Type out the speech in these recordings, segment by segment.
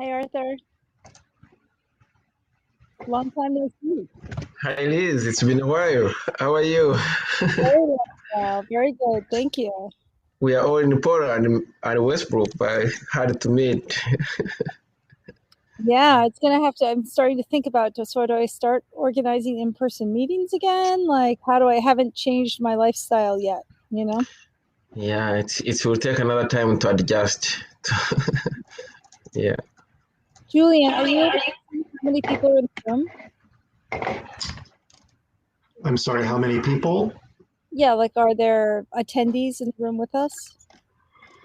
Hi, Arthur. Long time no see. Hi Liz, it's been a while. How are you? Very well. Very good. Thank you. We are all in Portland and Westbrook, but hard to meet. Yeah, it's gonna have to. I'm starting to think about just do I start organizing in-person meetings again? Like, how do I haven't changed my lifestyle yet? You know? Yeah, it will take another time to adjust. Yeah. Julian, are you able to see how many people are in the room? I'm sorry, how many people? Yeah, like, are there attendees in the room with us?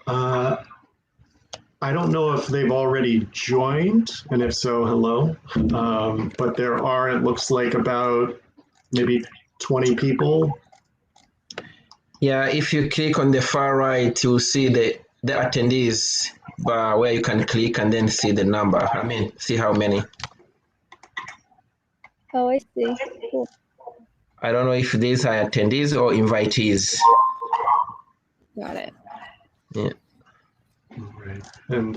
I don't know if they've already joined, and if so, hello. But there are, it looks like, about maybe 20 people. Yeah, if you click on the far right, you'll see the attendees bar where you can click and then see the number. I mean, see how many. Oh, I see. Cool. I don't know if these are attendees or invitees. Got it. Yeah. Right. And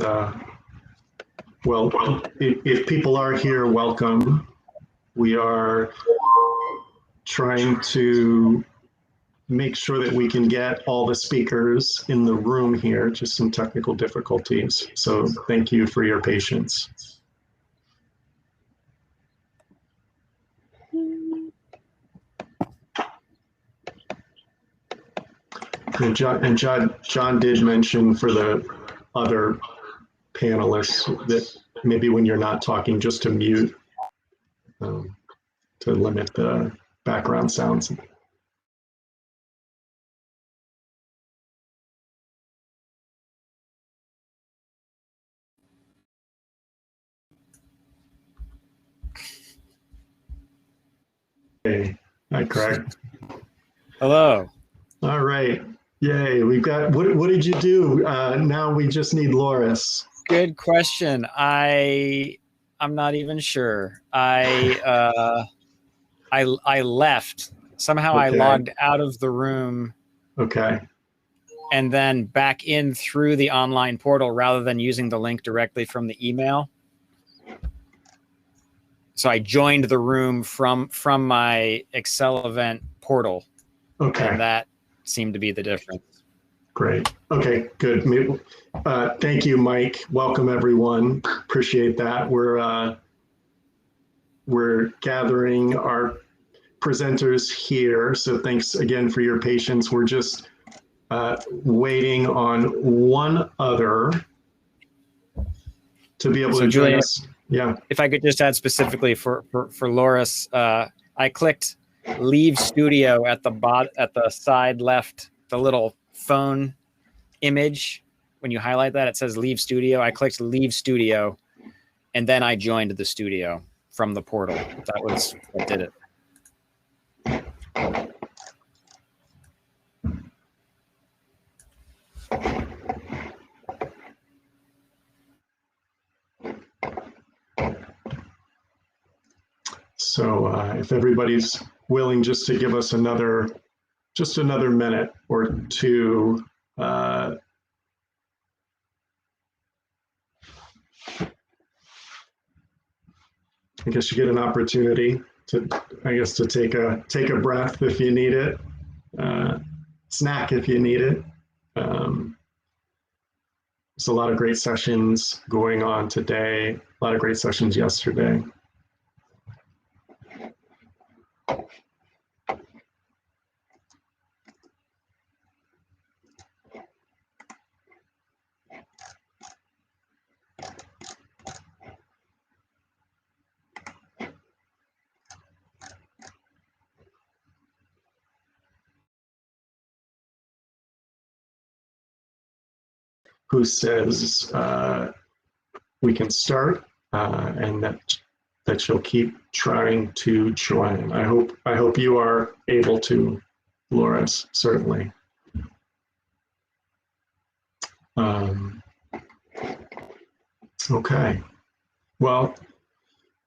well, if people are here, welcome. We are trying to make sure that we can get all the speakers in the room here, just some technical difficulties. So thank you for your patience. And John did mention for the other panelists that maybe when you're not talking, just to mute to limit the background sounds. Hey, hi, Craig. Hello. All right. Yay. We've got, what did you do? Now we just need Loris. Good question. I'm not even sure. I left. Somehow I Okay. logged out of the room. Okay. And then back in through the online portal rather than using the link directly from the email. So I joined the room from my Excel event portal. Okay. And that seemed to be the difference. Great. Okay, good. Thank you, Mike. Welcome, everyone. Appreciate that. We're gathering our presenters here. So thanks again for your patience. We're just waiting on one other to be able to join us. Yeah. If I could just add specifically for Loris, I clicked leave studio at the side left, the little phone image. When you highlight that, it says leave studio. I clicked leave studio, and then I joined the studio from the portal. That was what did it. So if everybody's willing just to give us another minute or two. I guess you get an opportunity to take a breath if you need it, snack if you need it. There's a lot of great sessions going on today, a lot of great sessions yesterday. Who says we can start and that you'll keep trying to join. I hope you are able to, Loris, certainly. Okay. Well,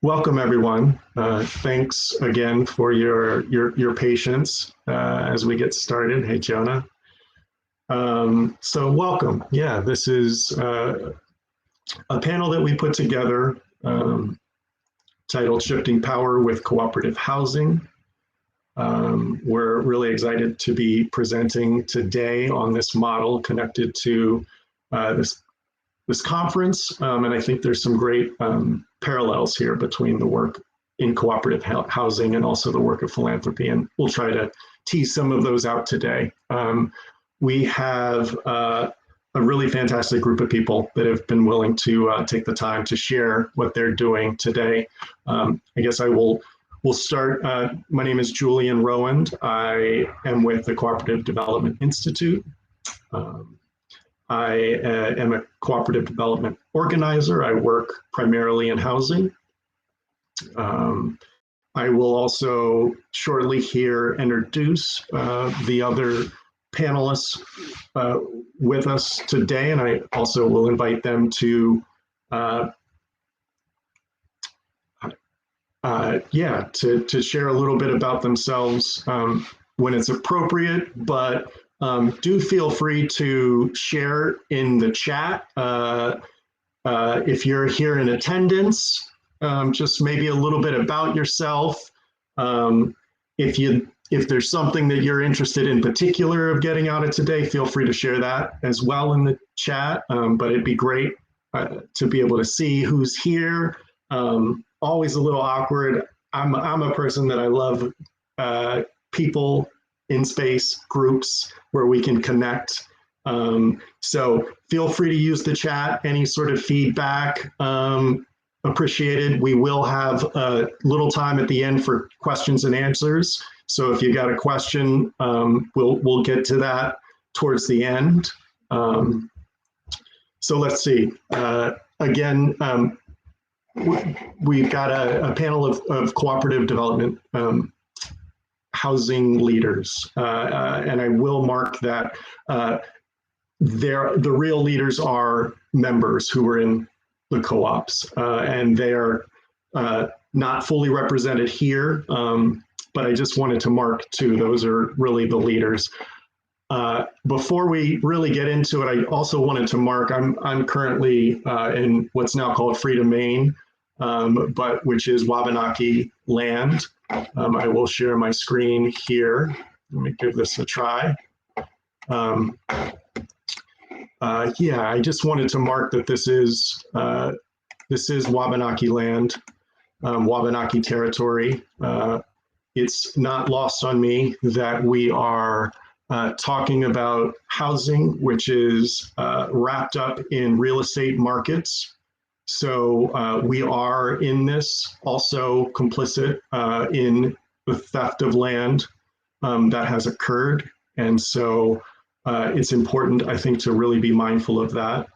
welcome everyone. Thanks again for your patience as we get started. Hey, Jonah. So welcome. Yeah, this is a panel that we put together titled Shifting Power with Cooperative Housing. We're really excited to be presenting today on this model connected to this conference. And I think there's some great parallels here between the work in cooperative housing and also the work of philanthropy. And we'll try to tease some of those out today. We have a really fantastic group of people that have been willing to take the time to share what they're doing today. I guess we'll start. My name is Julian Rowand. I am with the Cooperative Development Institute. I am a cooperative development organizer. I work primarily in housing. I will also shortly here introduce the other panelists with us today, and I also will invite them to to share a little bit about themselves when it's appropriate, but do feel free to share in the chat if you're here in attendance, just maybe a little bit about yourself. If there's something that you're interested in particular of getting out of today, feel free to share that as well in the chat. But it'd be great to be able to see who's here. Always a little awkward. I'm a person that I love people in space groups where we can connect. So feel free to use the chat. Any sort of feedback appreciated. We will have a little time at the end for questions and answers. So if you got a question, we'll get to that towards the end. So let's see. Again, we've got a panel of cooperative development housing leaders, and I will mark that the real leaders are members who are in the co-ops, and they are not fully represented here, but I just wanted to mark too, those are really the leaders. Before we really get into it, I also wanted to mark, I'm currently in what's now called Freedom, Maine, but which is Wabanaki land. I will share my screen here. Let me give this a try. Yeah, I just wanted to mark that this is Wabanaki land, Wabanaki territory. It's not lost on me that we are talking about housing, which is wrapped up in real estate markets. So we are in this also complicit in the theft of land that has occurred. And so it's important, I think, to really be mindful of that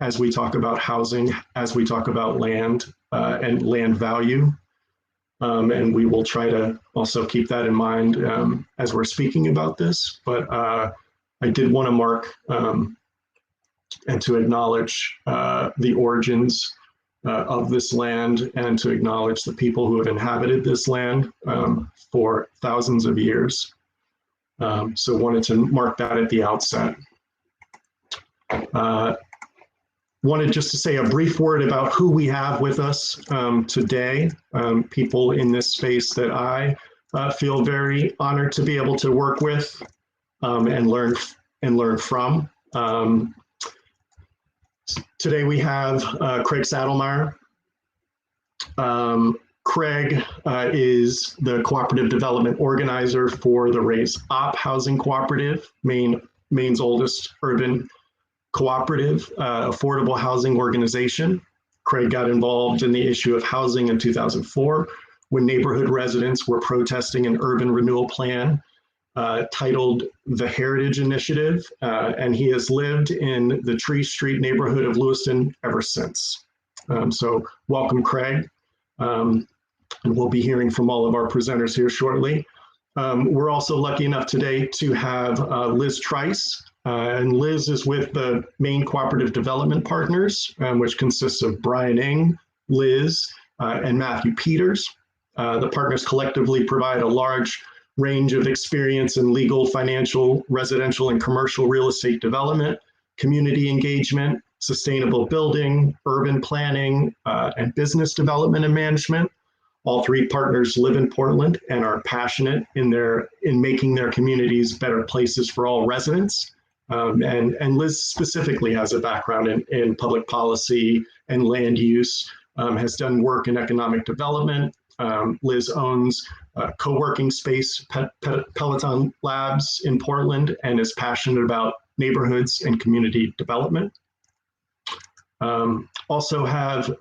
as we talk about housing, as we talk about land and land value. And we will try to also keep that in mind as we're speaking about this. But I did want to mark and to acknowledge the origins of this land and to acknowledge the people who have inhabited this land for thousands of years. So wanted to mark that at the outset. Wanted just to say a brief word about who we have with us today, people in this space that I feel very honored to be able to work with and learn from. Today we have Craig Saddlemeyer. Craig is the cooperative development organizer for the Raise Up Housing Cooperative, Maine's oldest urban cooperative, affordable housing organization. Craig got involved in the issue of housing in 2004 when neighborhood residents were protesting an urban renewal plan titled the Heritage Initiative, and he has lived in the Tree Street neighborhood of Lewiston ever since. So welcome, Craig. And we'll be hearing from all of our presenters here shortly. We're also lucky enough today to have Liz Trice, and Liz is with the Maine Cooperative Development Partners, which consists of Brian Ng, Liz, and Matthew Peters. The partners collectively provide a large range of experience in legal, financial, residential, and commercial real estate development, community engagement, sustainable building, urban planning, and business development and management. All three partners live in Portland and are passionate in making their communities better places for all residents. And Liz specifically has a background in public policy and land use, has done work in economic development. Liz owns a co-working space, Peloton Labs in Portland, and is passionate about neighborhoods and community development. Also have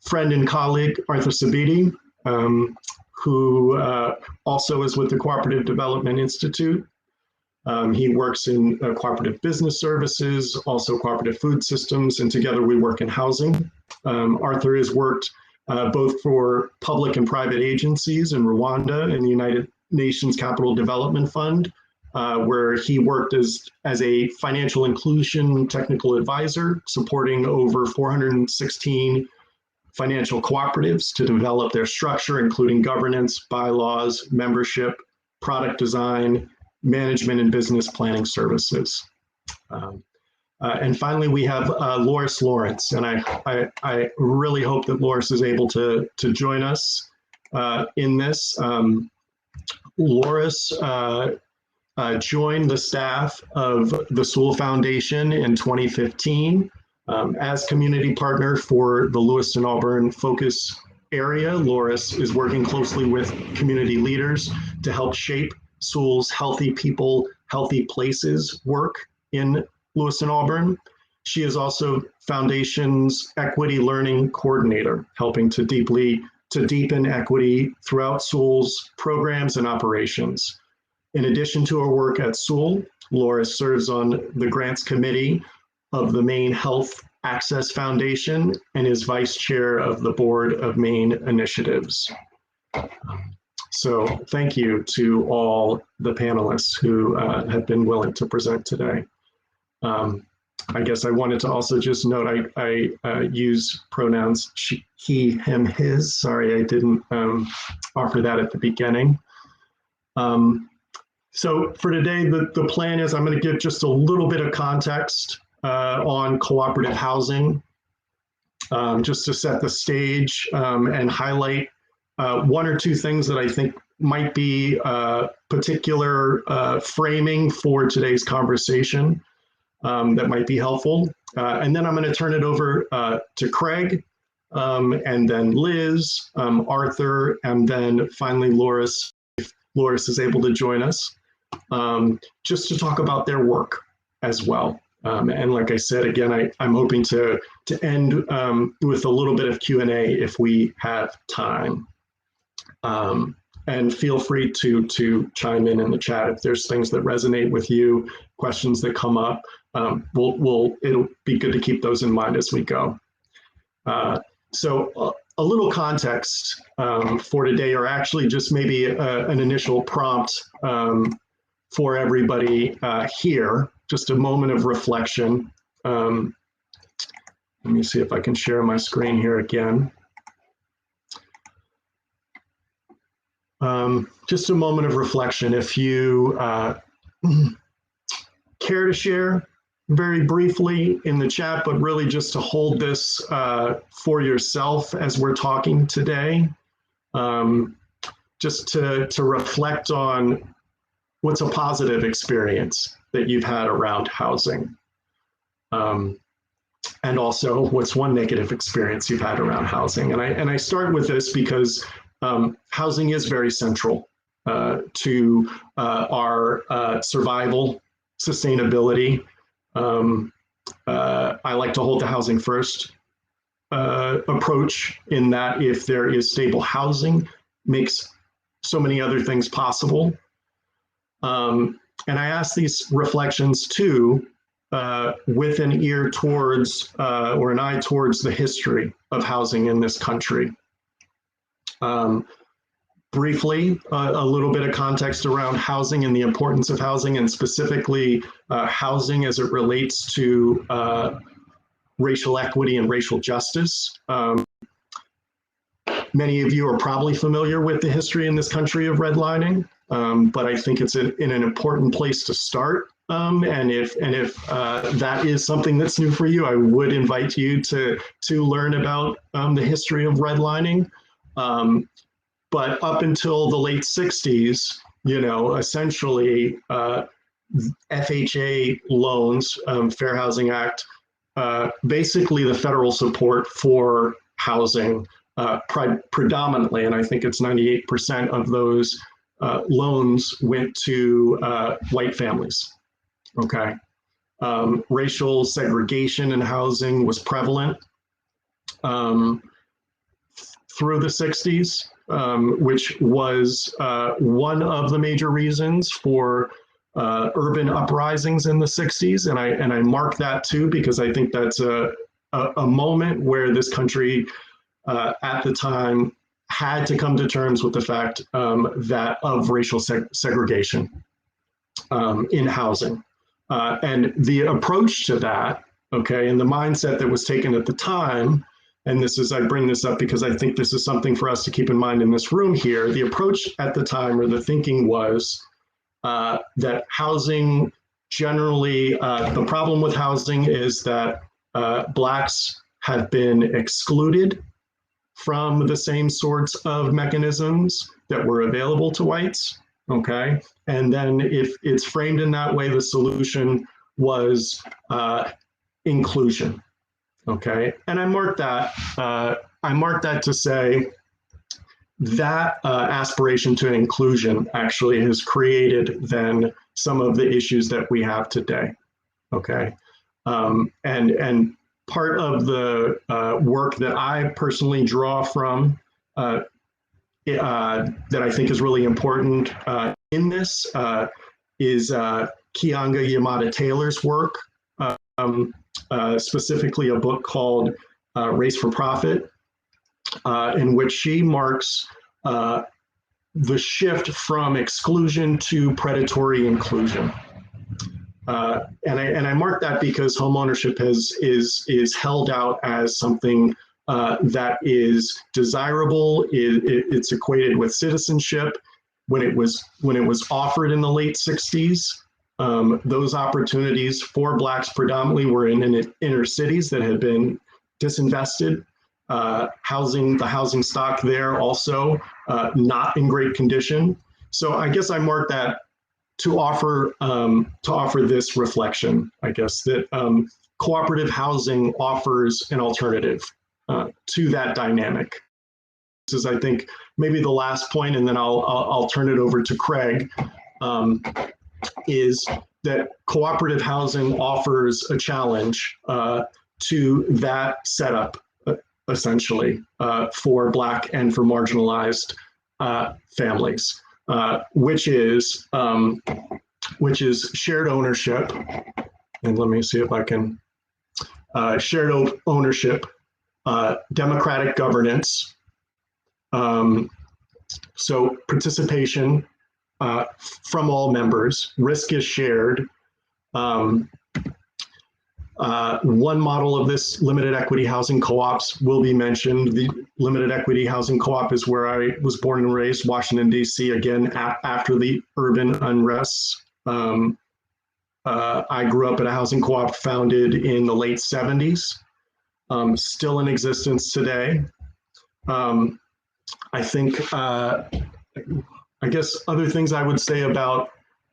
friend and colleague Arthur Sabiti, who also is with the Cooperative Development Institute. He works in cooperative business services, also cooperative food systems, and together we work in housing. Arthur has worked both for public and private agencies in Rwanda and the United Nations Capital Development Fund, where he worked as a financial inclusion technical advisor, supporting over 416 financial cooperatives to develop their structure, including governance, bylaws, membership, product design, management, and business planning services. And finally, we have Loris Lawrence, and I really hope that Loris is able to join us in this. Loris joined the staff of the Sewell Foundation in 2015. As community partner for the Lewiston Auburn focus area, Loris is working closely with community leaders to help shape Sewell's Healthy People, Healthy Places work in Lewiston Auburn. She is also Foundation's Equity Learning Coordinator, helping to deepen equity throughout Sewell's programs and operations. In addition to her work at Sewell, Loris serves on the grants committee of the Maine Health Access Foundation and is vice chair of the board of Maine Initiatives. So thank you to all the panelists who have been willing to present today. I guess I wanted to also just note I use pronouns she, he, him, his. Sorry, I didn't offer that at the beginning. So for today, the plan is I'm going to give just a little bit of context on cooperative housing, just to set the stage and highlight one or two things that I think might be particular framing for today's conversation that might be helpful. And then I'm going to turn it over to Craig, and then Liz, Arthur, and then finally Loris, if Loris is able to join us, just to talk about their work as well. And like I said, again, I'm hoping to end with a little bit of Q&A if we have time. And feel free to chime in the chat if there's things that resonate with you, questions that come up. It'll be good to keep those in mind as we go. So a little context for today, or actually just maybe an initial prompt for everybody here, just a moment of reflection. Let me see if I can share my screen here again. Just a moment of reflection. If you care to share very briefly in the chat, but really just to hold this for yourself as we're talking today, just to reflect on what's a positive experience that you've had around housing. And also what's one negative experience you've had around housing. And I start with this because housing is very central to our survival, sustainability. I like to hold the housing first approach, in that if there is stable housing, makes so many other things possible. And I ask these reflections too with an ear towards, or an eye towards, the history of housing in this country. Briefly, a little bit of context around housing and the importance of housing, and specifically housing as it relates to racial equity and racial justice. Many of you are probably familiar with the history in this country of redlining, but I think it's in an important place to start And if that is something that's new for you, I would invite you to learn about the history of redlining. But up until the late 60s, essentially FHA loans, Fair Housing Act, basically the federal support for housing predominantly, and I think it's 98% of those loans went to white families. Okay. Racial segregation in housing was prevalent through the 60s, which was one of the major reasons for urban uprisings in the 60s. And I mark that too, because I think that's a moment where this country at the time had to come to terms with the fact that of racial segregation in housing. And the approach to that, okay, and the mindset that was taken at the time, and I bring this up because I think this is something for us to keep in mind in this room here. The approach at the time, or the thinking, was that housing generally, the problem with housing is that Blacks have been excluded from the same sorts of mechanisms that were available to whites, okay? And then if it's framed in that way, the solution was inclusion. Okay, and I mark that to say that aspiration to inclusion actually has created then some of the issues that we have today. Okay, and part of the work that I personally draw from that I think is really important in this is Keeanga Yamada Taylor's work. Specifically a book called Race for Profit, in which she marks the shift from exclusion to predatory inclusion. And I mark that because homeownership is held out as something that is desirable. It's equated with citizenship. When it was offered in the late 60s, those opportunities for Blacks predominantly were in inner cities that had been disinvested. The housing stock there also not in great condition. So I guess I mark that to offer this reflection, I guess, that cooperative housing offers an alternative to that dynamic. This is, I think, maybe the last point, and then I'll turn it over to Craig. Is that cooperative housing offers a challenge to that setup, essentially, for Black and for marginalized families, which is shared ownership. And let me see if I can shared ownership, democratic governance, so participation from all members, risk is shared. One model of this limited equity housing co-ops will be mentioned. The limited equity housing co-op is where I was born and raised, Washington, D.C., again, after the urban unrests. I grew up at a housing co-op founded in the late 70s, still in existence today. I think, I guess other things I would say about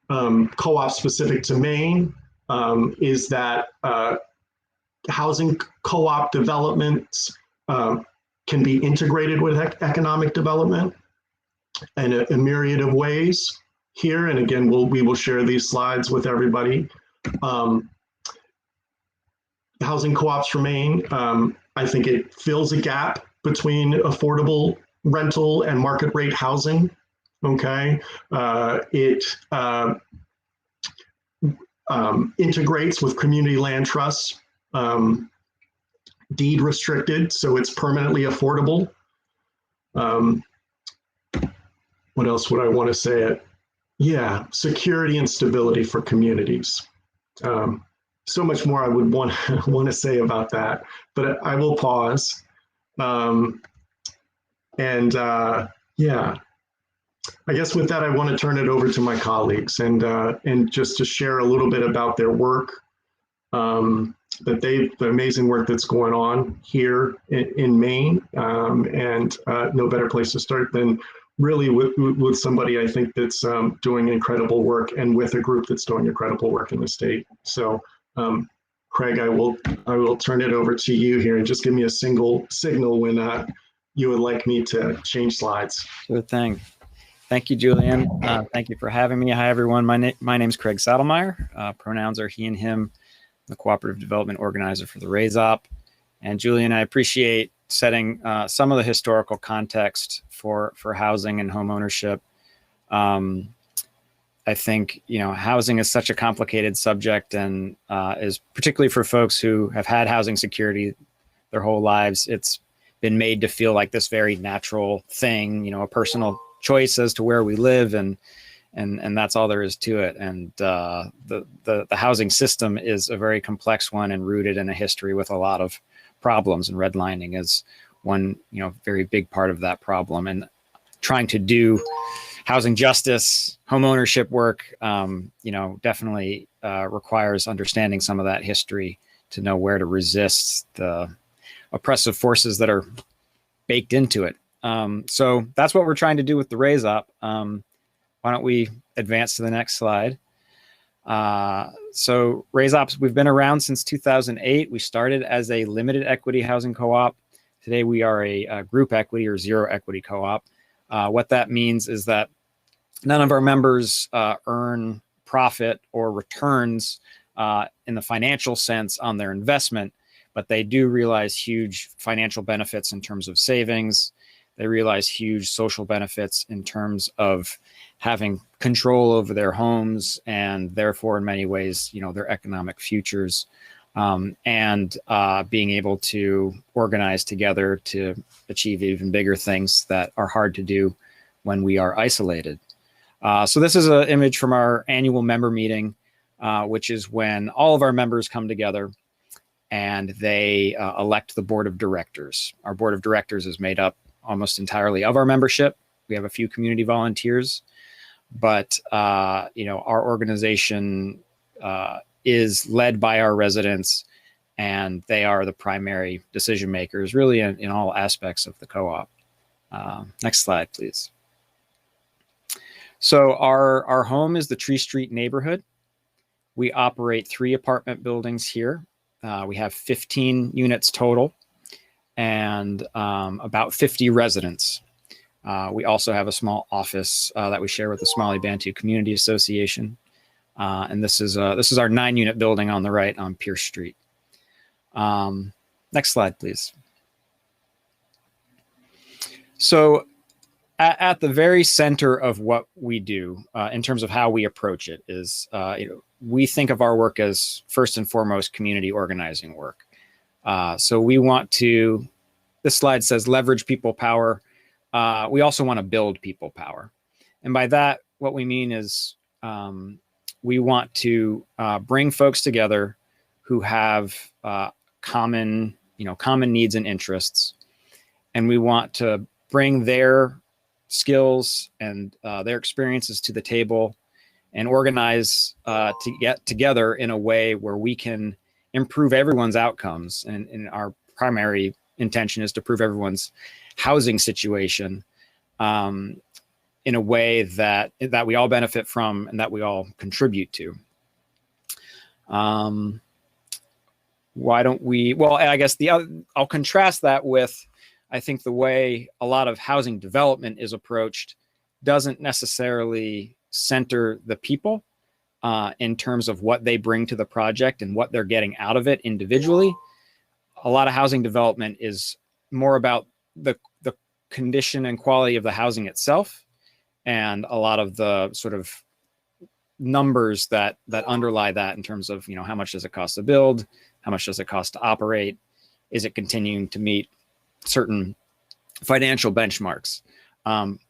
co-ops specific to Maine is that housing co-op developments can be integrated with economic development in a myriad of ways here. And again, we will share these slides with everybody. Housing co-ops for Maine, I think it fills a gap between affordable rental and market rate housing. Okay, it integrates with community land trusts, deed restricted, so it's permanently affordable. What else would I want to say? Yeah, security and stability for communities. So much more I would want to say about that, but I will pause. Yeah. I guess with that, I want to turn it over to my colleagues and just to share a little bit about their work, the amazing work that's going on here in Maine, and no better place to start than really with somebody I think that's doing incredible work, and with a group that's doing incredible work in the state. So, Craig, I will turn it over to you here, and just give me a signal when you would like me to change slides. Sure thing. Thank you, Julian. Thank you for having me. Hi, everyone. My name's Craig Saddlemeyer. Pronouns are he and him, the Cooperative Development Organizer for the Raise Op. And Julian, I appreciate setting some of the historical context for housing and home ownership. I think, housing is such a complicated subject, and is particularly for folks who have had housing security their whole lives. It's been made to feel like this very natural thing, a personal choice as to where we live, and that's all there is to it. And the housing system is a very complex one and rooted in a history with a lot of problems, and redlining is one very big part of that problem. And trying to do housing justice, home ownership work, definitely requires understanding some of that history to know where to resist the oppressive forces that are baked into it. So that's what we're trying to do with the Raise Op. Why don't we advance to the next slide? So Raise Ops, we've been around since 2008. We started as a limited equity housing co-op. Today we are a group equity or zero equity co-op. What that means is that none of our members earn profit or returns in the financial sense on their investment, but they do realize huge financial benefits in terms of savings. They realize huge social benefits in terms of having control over their homes, and therefore, in many ways, their economic futures, and being able to organize together to achieve even bigger things that are hard to do when we are isolated. So this is an image from our annual member meeting, which is when all of our members come together and they elect the board of directors. Our board of directors is made up almost entirely of our membership. We have a few community volunteers, but our organization is led by our residents, and they are the primary decision makers really in all aspects of the co-op. Next slide, please. So our home is the Tree Street neighborhood. We operate 3 apartment buildings here. We have 15 units total, and about 50 residents. We also have a small office that we share with the Somali Bantu Community Association. And this is our 9-unit building on the right on Pierce Street. Next slide, please. So at the very center of what we do in terms of how we approach it is, we think of our work as first and foremost community organizing work. So we want to, this slide says leverage people power. We also want to build people power. And by that, what we mean is we want to bring folks together who have common needs and interests. And we want to bring their skills and their experiences to the table and organize to get together in a way where we can improve everyone's outcomes. And our primary intention is to improve everyone's housing situation in a way that we all benefit from and that we all contribute to. Why don't we, well, I guess I'll contrast that with, I think the way a lot of housing development is approached doesn't necessarily center the people in terms of what they bring to the project and what they're getting out of it individually. A lot of housing development is more about the condition and quality of the housing itself, and a lot of the sort of numbers that underlie that in terms of, how much does it cost to build? How much does it cost to operate? Is it continuing to meet certain financial benchmarks?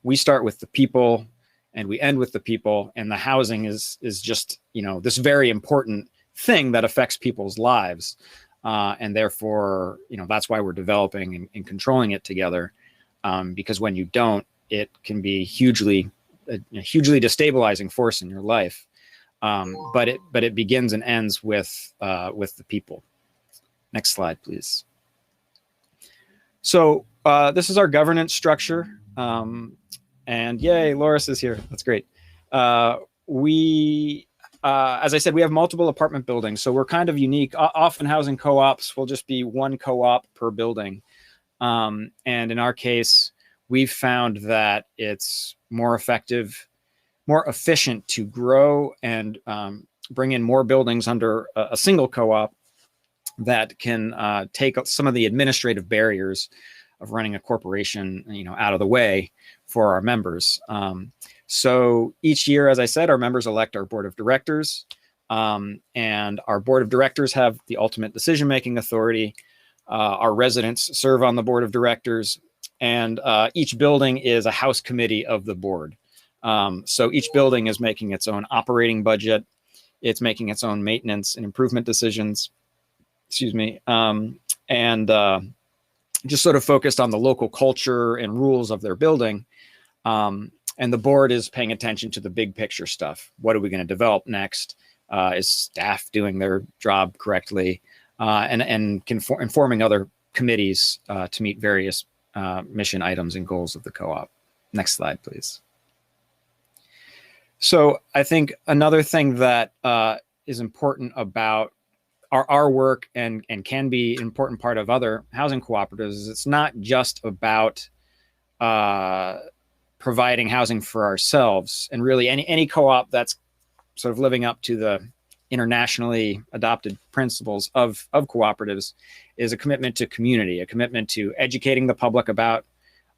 We start with the people and we end with the people, and the housing is just, this very important thing that affects people's lives. And therefore, that's why we're developing and controlling it together. Because when you don't, it can be hugely a hugely destabilizing force in your life. But it begins and ends with the people. Next slide, please. So this is our governance structure. And yay, Loris is here. That's great. As I said, we have multiple apartment buildings, so we're kind of unique. Often housing co-ops will just be one co-op per building. And in our case, we've found that it's more effective, more efficient to grow and bring in more buildings under a single co-op that can take some of the administrative barriers of running a corporation, out of the way for our members. So each year, as I said, our members elect our board of directors, and our board of directors have the ultimate decision-making authority. Our residents serve on the board of directors, and each building is a house committee of the board. So each building is making its own operating budget. It's making its own maintenance and improvement decisions. Excuse me. And just sort of focused on the local culture and rules of their building. And the board is paying attention to the big picture stuff. What are we going to develop next? Is staff doing their job correctly? And informing other committees to meet various mission items and goals of the co-op. Next slide, please. So I think another thing that is important about our work and can be an important part of other housing cooperatives is it's not just about providing housing for ourselves. And really any co-op that's sort of living up to the internationally adopted principles of cooperatives is a commitment to community, a commitment to educating the public about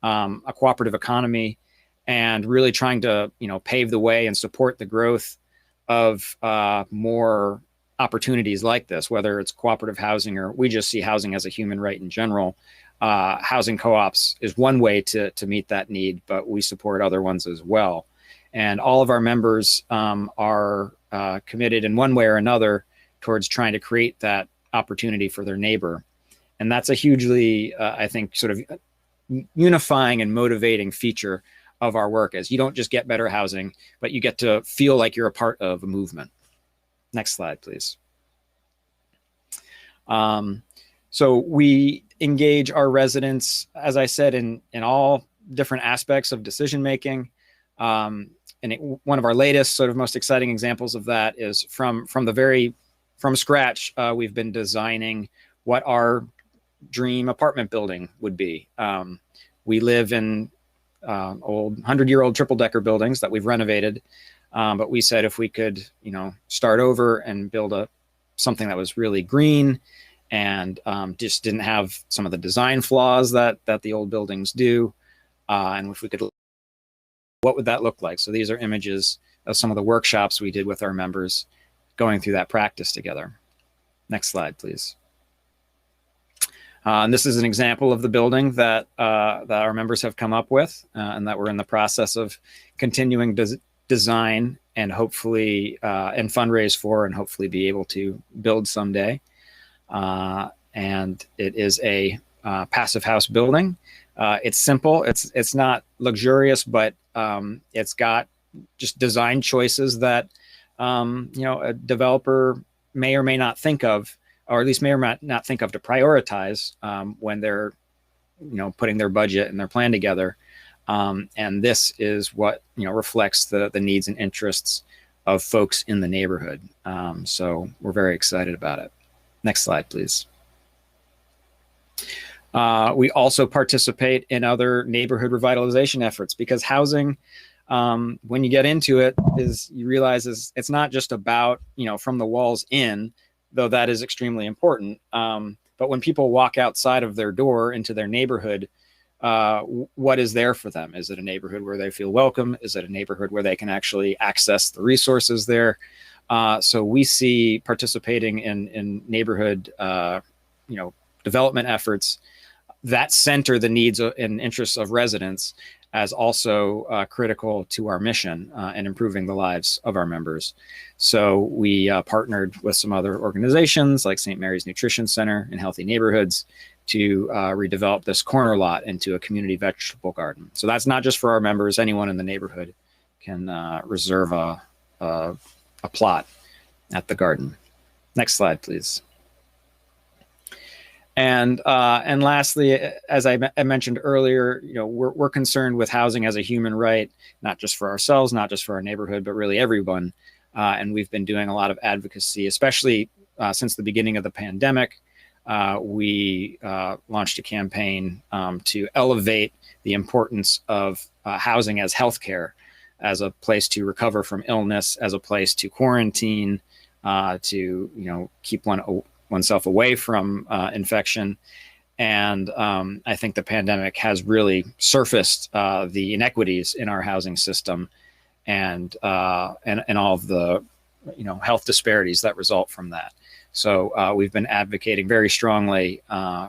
a cooperative economy, and really trying to pave the way and support the growth of more opportunities like this, whether it's cooperative housing or we just see housing as a human right in general. Housing co-ops is one way to meet that need, but we support other ones as well. And all of our members are committed in one way or another towards trying to create that opportunity for their neighbor. And that's a hugely, I think, sort of unifying and motivating feature of our work, as you don't just get better housing, but you get to feel like you're a part of a movement. Next slide, please. So we engage our residents, as I said, in all different aspects of decision making. And one of our latest, sort of most exciting examples of that is from scratch. We've been designing what our dream apartment building would be. We live in old 100-year-old triple-decker buildings that we've renovated, but we said if we could, start over and build something that was really green and just didn't have some of the design flaws that the old buildings do, and if we could, what would that look like? So these are images of some of the workshops we did with our members going through that practice together. Next slide, please. And this is an example of the building that our members have come up with, and that we're in the process of continuing design and hopefully and fundraise for, and hopefully be able to build someday. And it is a passive house building. It's simple. It's not luxurious, but it's got just design choices that a developer may or may not think of, or at least may or not think of to prioritize when they're putting their budget and their plan together. And this is what reflects the needs and interests of folks in the neighborhood. So we're very excited about it. Next slide, please. We also participate in other neighborhood revitalization efforts, because housing, when you get into it, you realize it's not just about from the walls in, though that is extremely important. But when people walk outside of their door into their neighborhood, what is there for them? Is it a neighborhood where they feel welcome? Is it a neighborhood where they can actually access the resources there? So we see participating in neighborhood, development efforts that center the needs and interests of residents as also critical to our mission and improving the lives of our members. So we partnered with some other organizations like St. Mary's Nutrition Center and Healthy Neighborhoods to redevelop this corner lot into a community vegetable garden. So that's not just for our members, anyone in the neighborhood reserve a plot at the garden. Next slide, please. And lastly, as I mentioned earlier, we're concerned with housing as a human right, not just for ourselves, not just for our neighborhood, but really everyone. And we've been doing a lot of advocacy, especially since the beginning of the pandemic. We launched a campaign to elevate the importance of housing as healthcare, as a place to recover from illness, as a place to quarantine, to keep oneself away from infection. And I think the pandemic has really surfaced the inequities in our housing system and all of the health disparities that result from that. So we've been advocating very strongly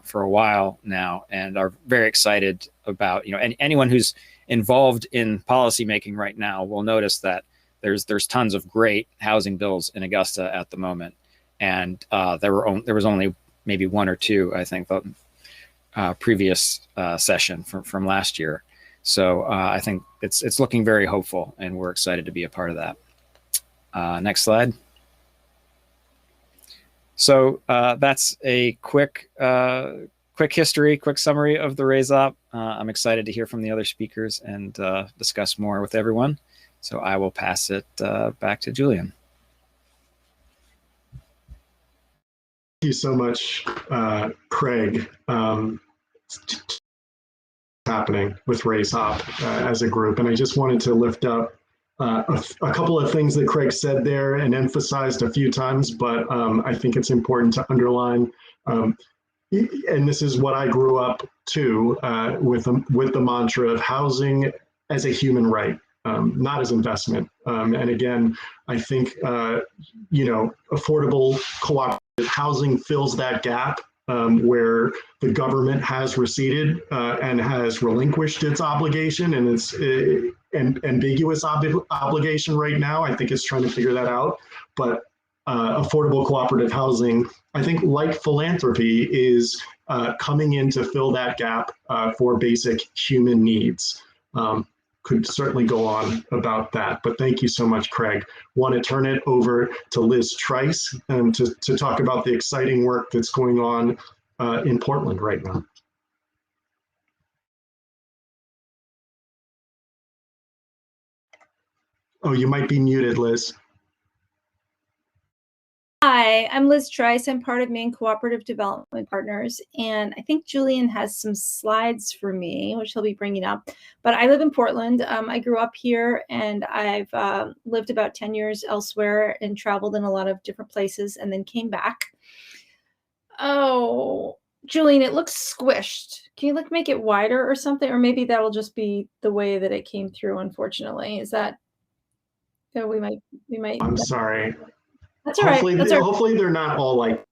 for a while now, and are very excited about, and anyone who's involved in policymaking right now will notice that there's tons of great housing bills in Augusta at the moment, and there was only maybe one or two, I think, the previous session from last year. So I think it's looking very hopeful, and we're excited to be a part of that. Next slide. So that's a quick history, quick summary of the Raise Up. I'm excited to hear from the other speakers and discuss more with everyone. So I will pass it back to Julian. Thank you so much, Craig. Happening with Raise Up as a group, and I just wanted to lift up a couple of things that Craig said there and emphasized a few times, but I think it's important to underline. And this is what I grew up to with the mantra of housing as a human right, not as investment. And again, I think affordable cooperative housing fills that gap where the government has receded and has relinquished its obligation and its ambiguous obligation right now. I think it's trying to figure that out. But affordable cooperative housing, I think, like philanthropy, is coming in to fill that gap for basic human needs. Could certainly go on about that, but thank you so much, Craig. Want to turn it over to Liz Trice to talk about the exciting work that's going on in Portland right now. Oh, you might be muted, Liz. Hi, I'm Liz Trice. I'm part of Maine Cooperative Development Partners, and I think Julian has some slides for me, which he'll be bringing up. But I live in Portland. I grew up here, and I've lived about 10 years elsewhere and traveled in a lot of different places and then came back. Oh, Julian, it looks squished. Can you make it wider or something? Or maybe that'll just be the way that it came through, unfortunately. Is that, we might. I'm sorry. That's all right. Hopefully they're not all like.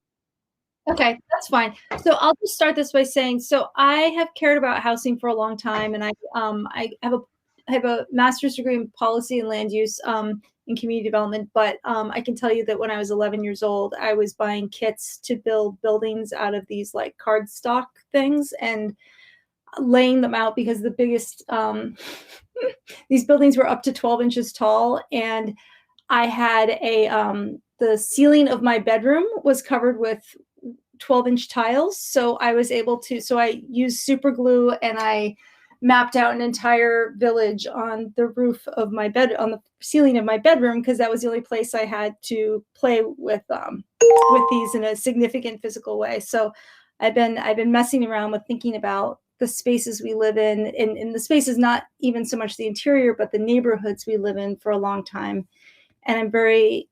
Okay, that's fine. So I'll just start this by saying, so I have cared about housing for a long time, and I have a master's degree in policy and land use in community development. But I can tell you that when I was 11 years old, I was buying kits to build buildings out of these cardstock things and laying them out, because the biggest these buildings were up to 12 inches tall, and I had the ceiling of my bedroom was covered with 12-inch tiles. So I was able to, so I used super glue and I mapped out an entire village on the roof of my bed, on the ceiling of my bedroom, because that was the only place I had to play with these in a significant physical way. So I've been messing around with thinking about the spaces we live in the spaces, not even so much the interior, but the neighborhoods we live in for a long time. And I'm very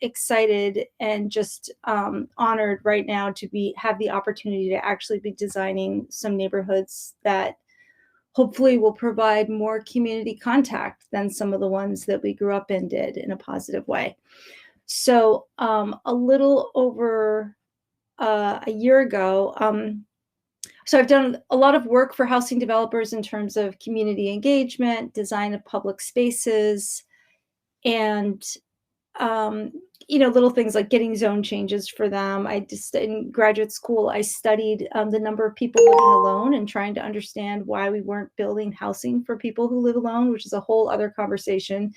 excited and just honored right now to have the opportunity to actually be designing some neighborhoods that hopefully will provide more community contact than some of the ones that we grew up in did, in a positive way. So a little over a year ago, so I've done a lot of work for housing developers in terms of community engagement, design of public spaces, and little things like getting zone changes for them. In graduate school, I studied the number of people living alone and trying to understand why we weren't building housing for people who live alone, which is a whole other conversation.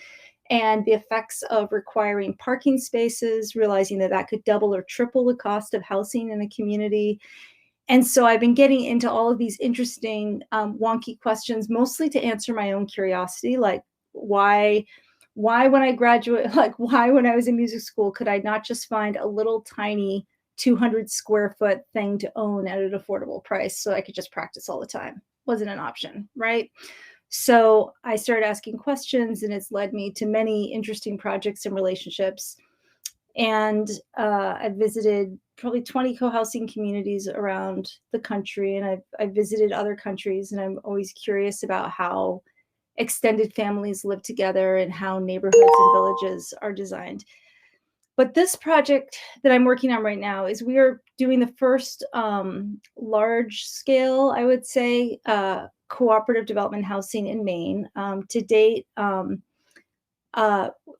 And the effects of requiring parking spaces, realizing that could double or triple the cost of housing in a community. And so I've been getting into all of these interesting, wonky questions, mostly to answer my own curiosity, like why when I graduate, like why when I was in music school, could I not just find a little tiny 200 square foot thing to own at an affordable price so I could just practice all the time? Wasn't an option, right? So I started asking questions, and it's led me to many interesting projects and relationships. And I visited probably 20 co-housing communities around the country, and I've visited other countries, and I'm always curious about how extended families live together and how neighborhoods and villages are designed. But this project that I'm working on right now is we are doing the first large scale, I would say, cooperative development housing in Maine. To date,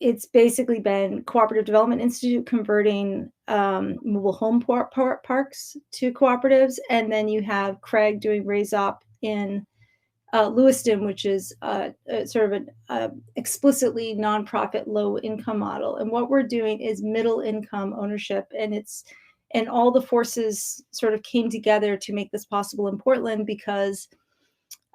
it's basically been Cooperative Development Institute converting mobile home parks to cooperatives. And then you have Craig doing Raise Up in Lewiston, which is sort of an explicitly nonprofit low income model. And what we're doing is middle income ownership. And all the forces sort of came together to make this possible in Portland because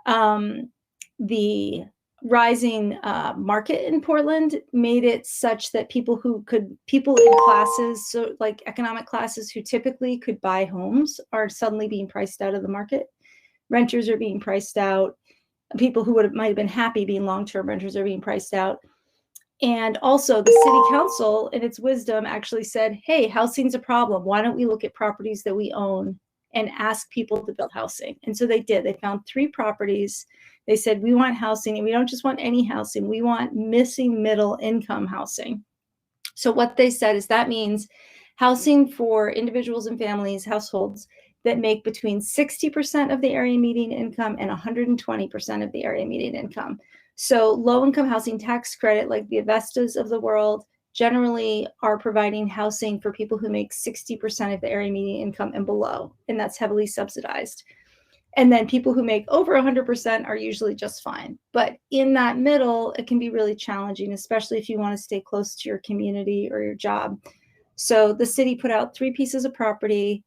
the rising market in Portland made it such that people in classes, so like economic classes who typically could buy homes, are suddenly being priced out of the market. Renters are being priced out. People who might have been happy being long-term renters are being priced out. And also the city council, in its wisdom, actually said, hey, housing's a problem. Why don't we look at properties that we own and ask people to build housing? And so they did. They found 3 properties. They said, we want housing, and we don't just want any housing. We want missing middle income housing. So what they said is that means housing for individuals and families, households that make between 60% of the area median income and 120% of the area median income. So low-income housing tax credit, like the Avestas of the world, generally are providing housing for people who make 60% of the area median income and below, and that's heavily subsidized. And then people who make over 100% are usually just fine. But in that middle, it can be really challenging, especially if you want to stay close to your community or your job. So the city put out 3 pieces of property.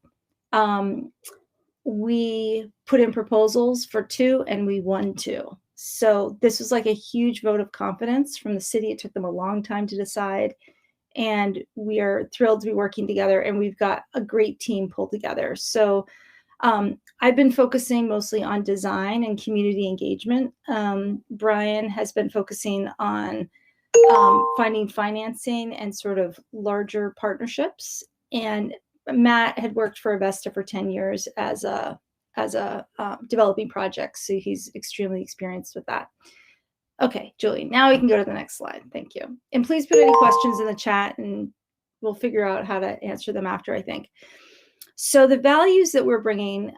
We put in proposals for 2 and we won 2. So this was like a huge vote of confidence from the city. It took them a long time to decide. And we are thrilled to be working together, and we've got a great team pulled together. So I've been focusing mostly on design and community engagement. Brian has been focusing on finding financing and sort of larger partnerships. And Matt had worked for Avesta for 10 years as a developing projects, so he's extremely experienced with that. Okay, Julie, now we can go to the next slide. Thank you. And please put any questions in the chat, and we'll figure out how to answer them after, I think. So the values that we're bringing,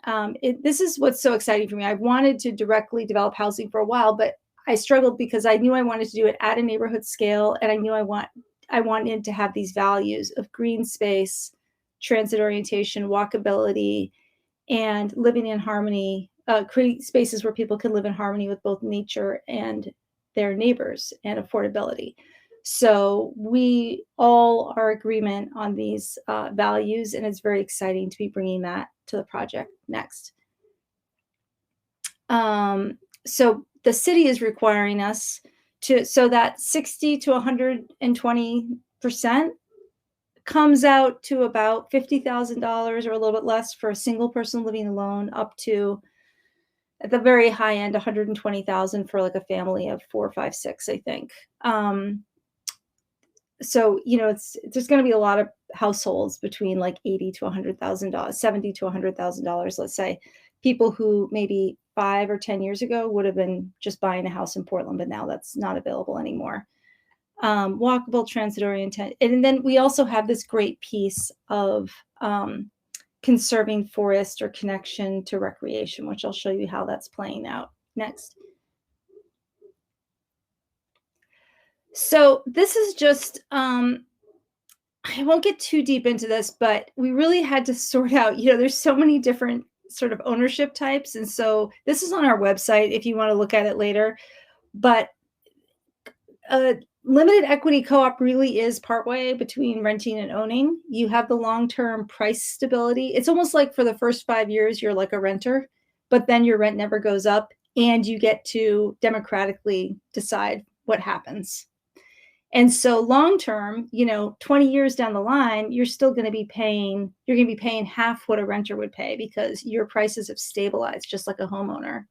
this is what's so exciting for me. I've wanted to directly develop housing for a while, but I struggled because I knew I wanted to do it at a neighborhood scale, and I knew I wanted to have these values of green space, transit orientation, walkability, and living in harmony, create spaces where people can live in harmony with both nature and their neighbors, and affordability. So we all are agreement on these values, and it's very exciting to be bringing that to the project next. So the city is requiring us so that 60 to 120% comes out to about $50,000 or a little bit less for a single person living alone, up to, at the very high end, $120,000 for like a family of 4, 5, 6, I think. So, there's going to be a lot of households between like $80,000 to $100,000, $70,000 to $100,000, let's say, people who maybe 5 or 10 years ago would have been just buying a house in Portland, but now that's not available anymore. Walkable, transit oriented. And then we also have this great piece of conserving forest or connection to recreation, which I'll show you how that's playing out next. So this is just, I won't get too deep into this, but we really had to sort out, there's so many different sort of ownership types. And so this is on our website if you want to look at it later. But limited equity co-op really is partway between renting and owning. You have the long-term price stability. It's almost like for the first 5 years, you're like a renter, but then your rent never goes up and you get to democratically decide what happens. And so long-term, 20 years down the line, you're going to be paying half what a renter would pay because your prices have stabilized just like a homeowner.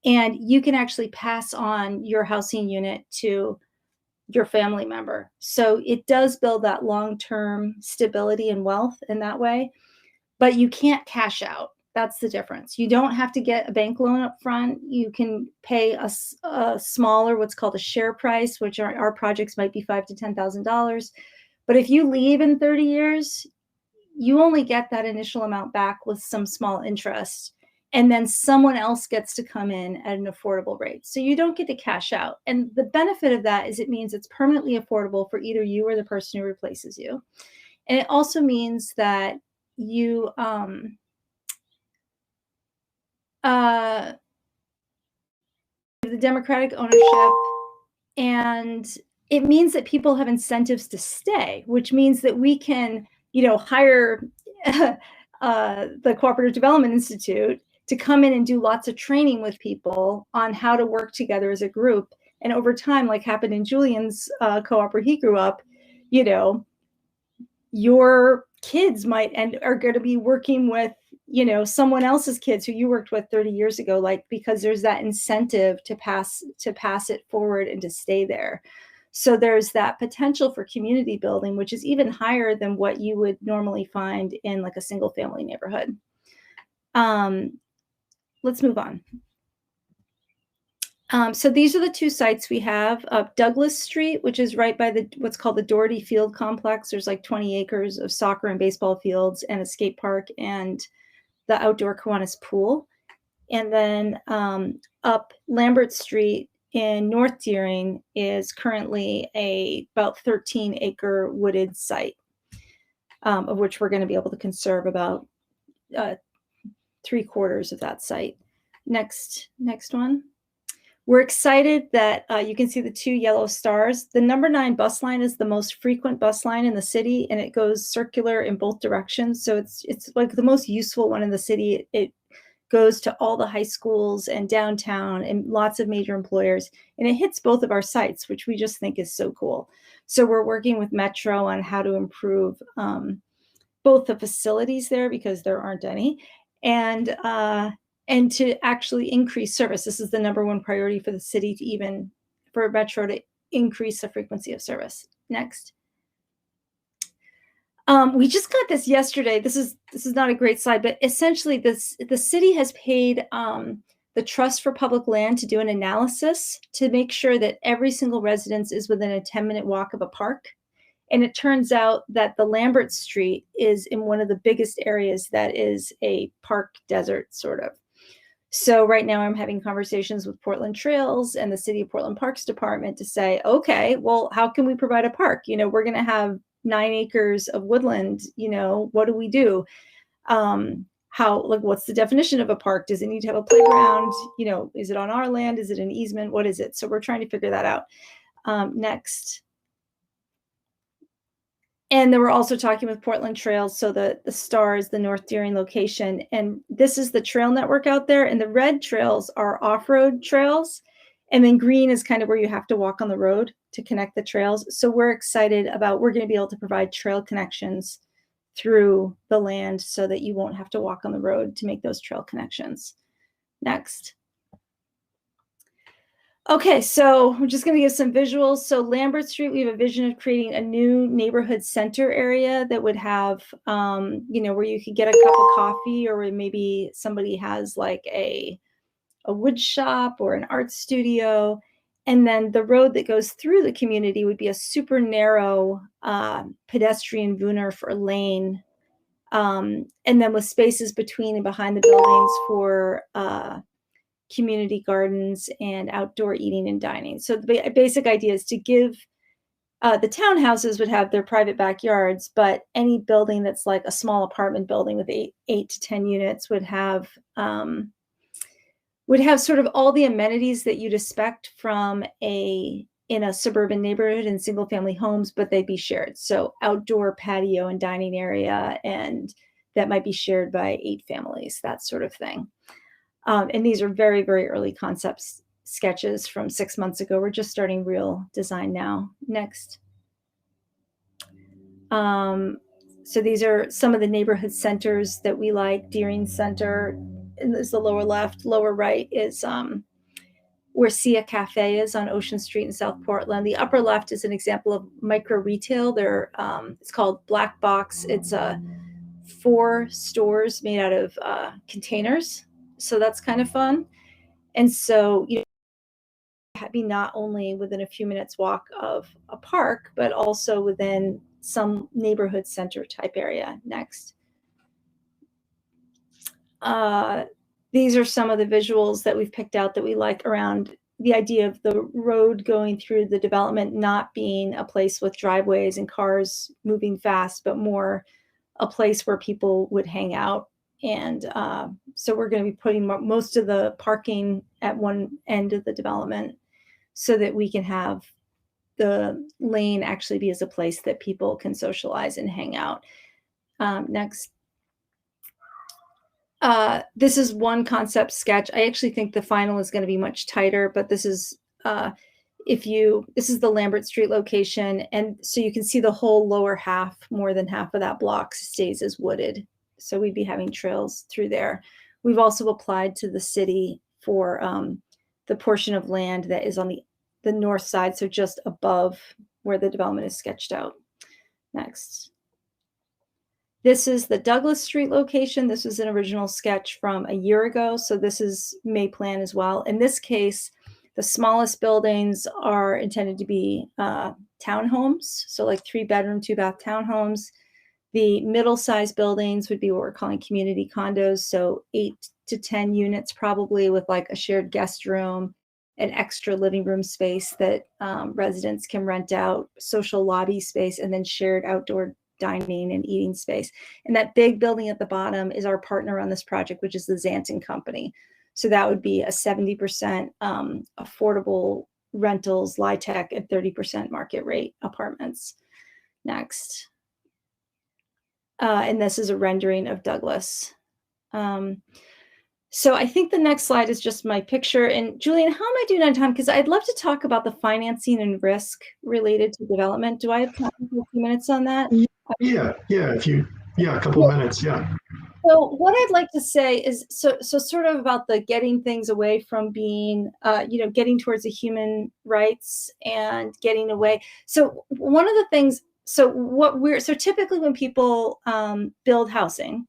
And you can actually pass on your housing unit to your family member. So it does build that long-term stability and wealth in that way, but you can't cash out. That's the difference. You don't have to get a bank loan up front. You can pay a smaller, what's called a share price, which our projects might be $5,000 to $10,000. But if you leave in 30 years, you only get that initial amount back with some small interest. And then someone else gets to come in at an affordable rate. So you don't get to cash out. And the benefit of that is it means it's permanently affordable for either you or the person who replaces you. And it also means that you the democratic ownership, and it means that people have incentives to stay, which means that we can, hire the Cooperative Development Institute to come in and do lots of training with people on how to work together as a group. And over time, like happened in Julian's co-op where he grew up, your kids are going to be working with, someone else's kids who you worked with 30 years ago, because there's that incentive to pass it forward and to stay there. So there's that potential for community building, which is even higher than what you would normally find in like a single family neighborhood. Let's move on. So these are the two sites we have. Douglas Street, which is right by what's called the Doherty Field Complex. There's like 20 acres of soccer and baseball fields and a skate park and the outdoor Kiwanis pool. And then up Lambert Street in North Deering is currently about 13-acre wooded site, of which we're going to be able to conserve about 3/4 of that site. Next one. We're excited that you can see the 2 yellow stars. The number 9 bus line is the most frequent bus line in the city, and it goes circular in both directions. So it's like the most useful one in the city. It goes to all the high schools and downtown and lots of major employers, and it hits both of our sites, which we just think is so cool. So we're working with Metro on how to improve both the facilities there, because there aren't any, and to actually increase service. This is the number 1 priority for the city for Metro to increase the frequency of service. Next. We just got this yesterday. This is not a great slide, but essentially the city has paid the Trust for Public Land to do an analysis to make sure that every single residence is within a 10-minute walk of a park. And it turns out that the Lambert Street is in one of the biggest areas that is a park desert, sort of. So right now I'm having conversations with Portland Trails and the City of Portland Parks Department to say, okay, well, how can we provide a park? We're going to have 9 acres of woodland. What do we do? What's the definition of a park? Does it need to have a playground? Is it on our land? Is it an easement? What is it? So we're trying to figure that out. Next. And then we're also talking with Portland Trails. So the star is the North Deering location. And this is the trail network out there. And the red trails are off-road trails. And then green is kind of where you have to walk on the road to connect the trails. So we're excited we're going to be able to provide trail connections through the land so that you won't have to walk on the road to make those trail connections. Next. Okay, so we're just going to give some visuals. So Lambert Street, we have a vision of creating a new neighborhood center area that would have, where you could get a cup of coffee, or where maybe somebody has like a wood shop or an art studio. And then the road that goes through the community would be a super narrow pedestrian Wiener for lane. And then with spaces between and behind the buildings for community gardens, and outdoor eating and dining. So the basic idea is to give the townhouses would have their private backyards, but any building that's like a small apartment building with 8 to 10 units would have sort of all the amenities that you'd expect from in a suburban neighborhood in single family homes, but they'd be shared. So outdoor patio and dining area, and that might be shared by 8 families, that sort of thing. And these are very, very early concepts sketches from 6 months ago. We're just starting real design now. Next. So these are some of the neighborhood centers that we like. Deering Center is the lower left. Lower right is where Sia Cafe is on Ocean Street in South Portland. The upper left is an example of micro retail. It's called Black Box. It's 4 stores made out of containers. So that's kind of fun. And so, be not only within a few minutes walk of a park, but also within some neighborhood center type area. Next. These are some of the visuals that we've picked out that we like around the idea of the road going through the development not being a place with driveways and cars moving fast, but more a place where people would hang out. And so we're going to be putting most of the parking at one end of the development so that we can have the lane actually be as a place that people can socialize and hang out. Next. This is one concept sketch. I actually think the final is going to be much tighter, but this is this is the Lambert Street location. And so you can see the whole lower half, more than half of that block stays as wooded. So we'd be having trails through there. We've also applied to the city for the portion of land that is on the north side, so just above where the development is sketched out. Next. This is the Douglas Street location. This was an original sketch from a year ago, so this is May plan as well. In this case, the smallest buildings are intended to be townhomes, so like 3-bedroom, 2-bath townhomes. The middle-sized buildings would be what we're calling community condos, so 8 to 10 units probably, with like a shared guest room, an extra living room space that residents can rent out, social lobby space, and then shared outdoor dining and eating space. And that big building at the bottom is our partner on this project, which is the Zanton Company. So that would be a 70% affordable rentals, LIHTC, at 30% market rate apartments. Next. And this is a rendering of Douglas. So I think the next slide is just my picture. And Julian, how am I doing on time? Because I'd love to talk about the financing and risk related to development. Do I have time for a few minutes on that? Yeah, a couple of minutes, yeah. So what I'd like to say is, so sort of about the getting things away from being, getting towards the human rights and getting away. So one of the things, so typically when people build housing,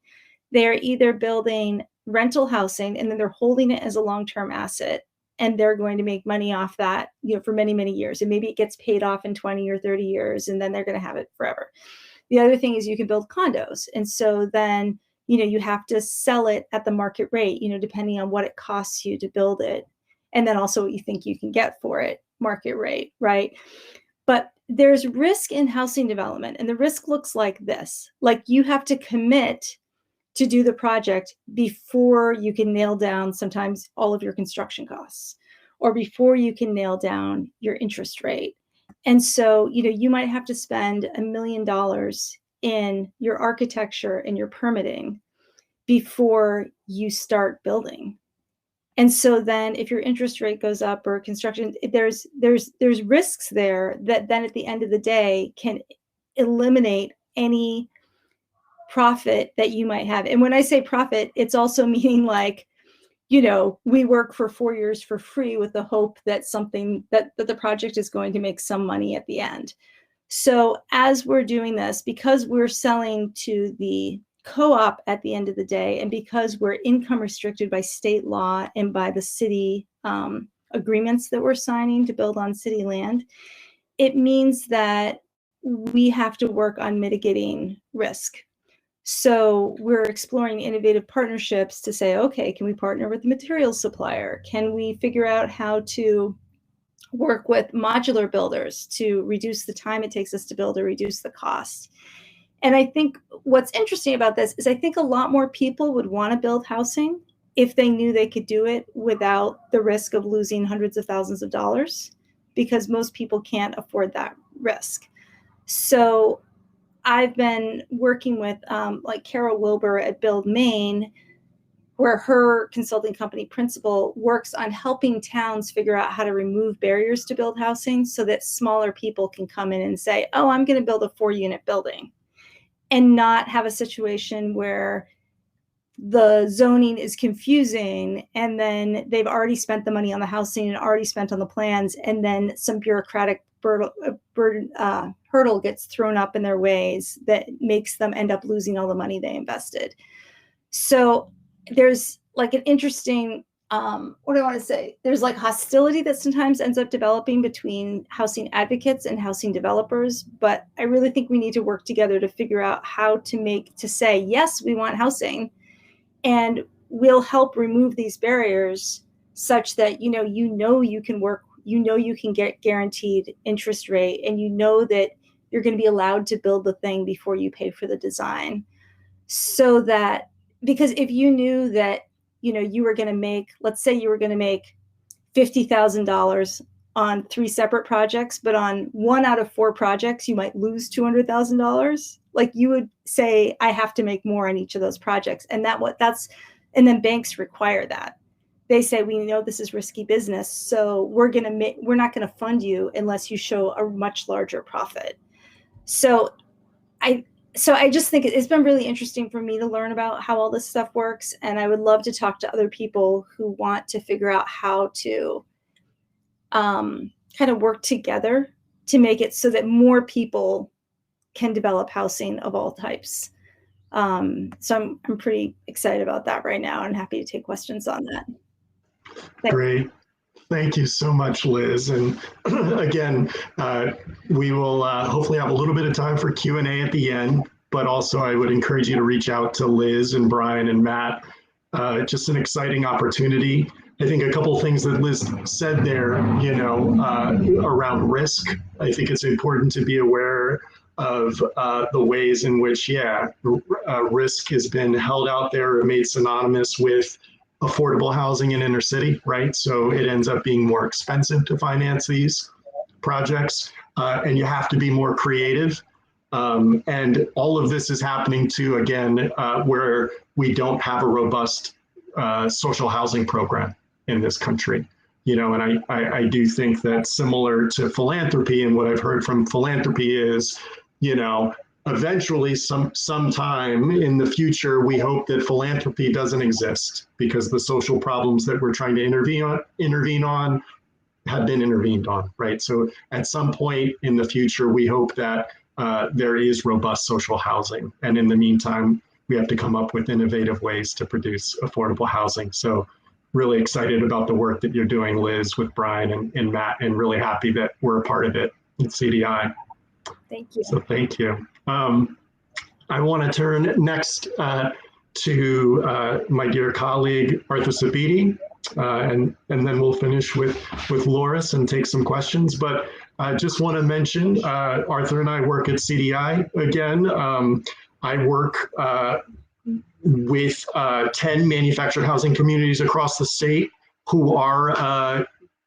they're either building rental housing and then they're holding it as a long-term asset, and they're going to make money off that, for many, many years. And maybe it gets paid off in 20 or 30 years, and then they're going to have it forever. The other thing is you can build condos. And so then, you have to sell it at the market rate, depending on what it costs you to build it. And then also what you think you can get for it, market rate, right? But there's risk in housing development. And the risk looks like this. Like you have to commit to do the project before you can nail down sometimes all of your construction costs, or before you can nail down your interest rate. And so, you might have to spend $1 million in your architecture and your permitting before you start building. And so then if your interest rate goes up or construction, there's risks there that then at the end of the day can eliminate any profit that you might have. And when I say profit, it's also meaning like, we work for 4 years for free with the hope that that the project is going to make some money at the end. So as we're doing this, because we're selling to the co-op at the end of the day, and because we're income restricted by state law and by the city agreements that we're signing to build on city land, it means that we have to work on mitigating risk. So we're exploring innovative partnerships to say, okay, can we partner with the materials supplier? Can we figure out how to work with modular builders to reduce the time it takes us to build or reduce the cost? And I think what's interesting about this is I think a lot more people would want to build housing if they knew they could do it without the risk of losing hundreds of thousands of dollars, because most people can't afford that risk. So I've been working with like Carol Wilbur at Build Maine, where her consulting company Principal works on helping towns figure out how to remove barriers to build housing so that smaller people can come in and say, oh, I'm going to build a 4-unit building, and not have a situation where the zoning is confusing and then they've already spent the money on the housing and already spent on the plans, and then some bureaucratic hurdle gets thrown up in their ways that makes them end up losing all the money they invested. So there's like an interesting, what do I want to say? There's like hostility that sometimes ends up developing between housing advocates and housing developers. But I really think we need to work together to figure out how to say, yes, we want housing, and we'll help remove these barriers such that, you can work, you can get guaranteed interest rate, and that you're going to be allowed to build the thing before you pay for the design. So that, because if you knew that, you were going to make, let's say you were going to make $50,000 on 3 separate projects, but on 1 out of 4 projects, you might lose $200,000. Like, you would say, I have to make more on each of those projects. And and then banks require that. They say, we know this is risky business, so we're not going to fund you unless you show a much larger profit. So I just think it's been really interesting for me to learn about how all this stuff works. And I would love to talk to other people who want to figure out how to kind of work together to make it so that more people can develop housing of all types. So I'm pretty excited about that right now, and happy to take questions on that. Thanks. Great. Thank you so much, Liz. And again, we will hopefully have a little bit of time for Q&A at the end, but also I would encourage you to reach out to Liz and Brian and Matt. Just an exciting opportunity. I think a couple of things that Liz said there, around risk. I think it's important to be aware of the ways in which, risk has been held out there or made synonymous with affordable housing in inner city, right? So it ends up being more expensive to finance these projects, and you have to be more creative. And all of this is happening too, again, where we don't have a robust social housing program in this country. And I do think that similar to philanthropy, and what I've heard from philanthropy is, eventually sometime in the future, we hope that philanthropy doesn't exist because the social problems that we're trying to intervene on have been intervened on, right? So at some point in the future, we hope that there is robust social housing. And in the meantime, we have to come up with innovative ways to produce affordable housing. So really excited about the work that you're doing, Liz, with Brian and Matt, and really happy that we're a part of it at CDI. Thank you. So thank you. I want to turn next to my dear colleague, Arthur Sabiti, and then we'll finish with Loris and take some questions. But I just want to mention, Arthur and I work at CDI. Again, I work with 10 manufactured housing communities across the state who are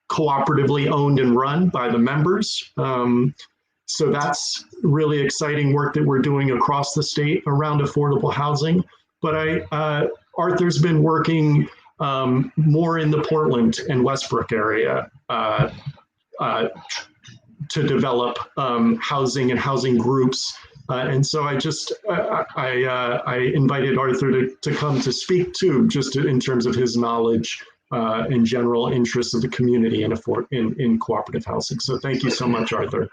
cooperatively owned and run by the members. So that's really exciting work that we're doing across the state around affordable housing. But Arthur's been working more in the Portland and Westbrook area to develop housing and housing groups. And so I invited Arthur to come to speak too, in terms of his knowledge and general interest of the community in cooperative housing. So thank you so much, Arthur.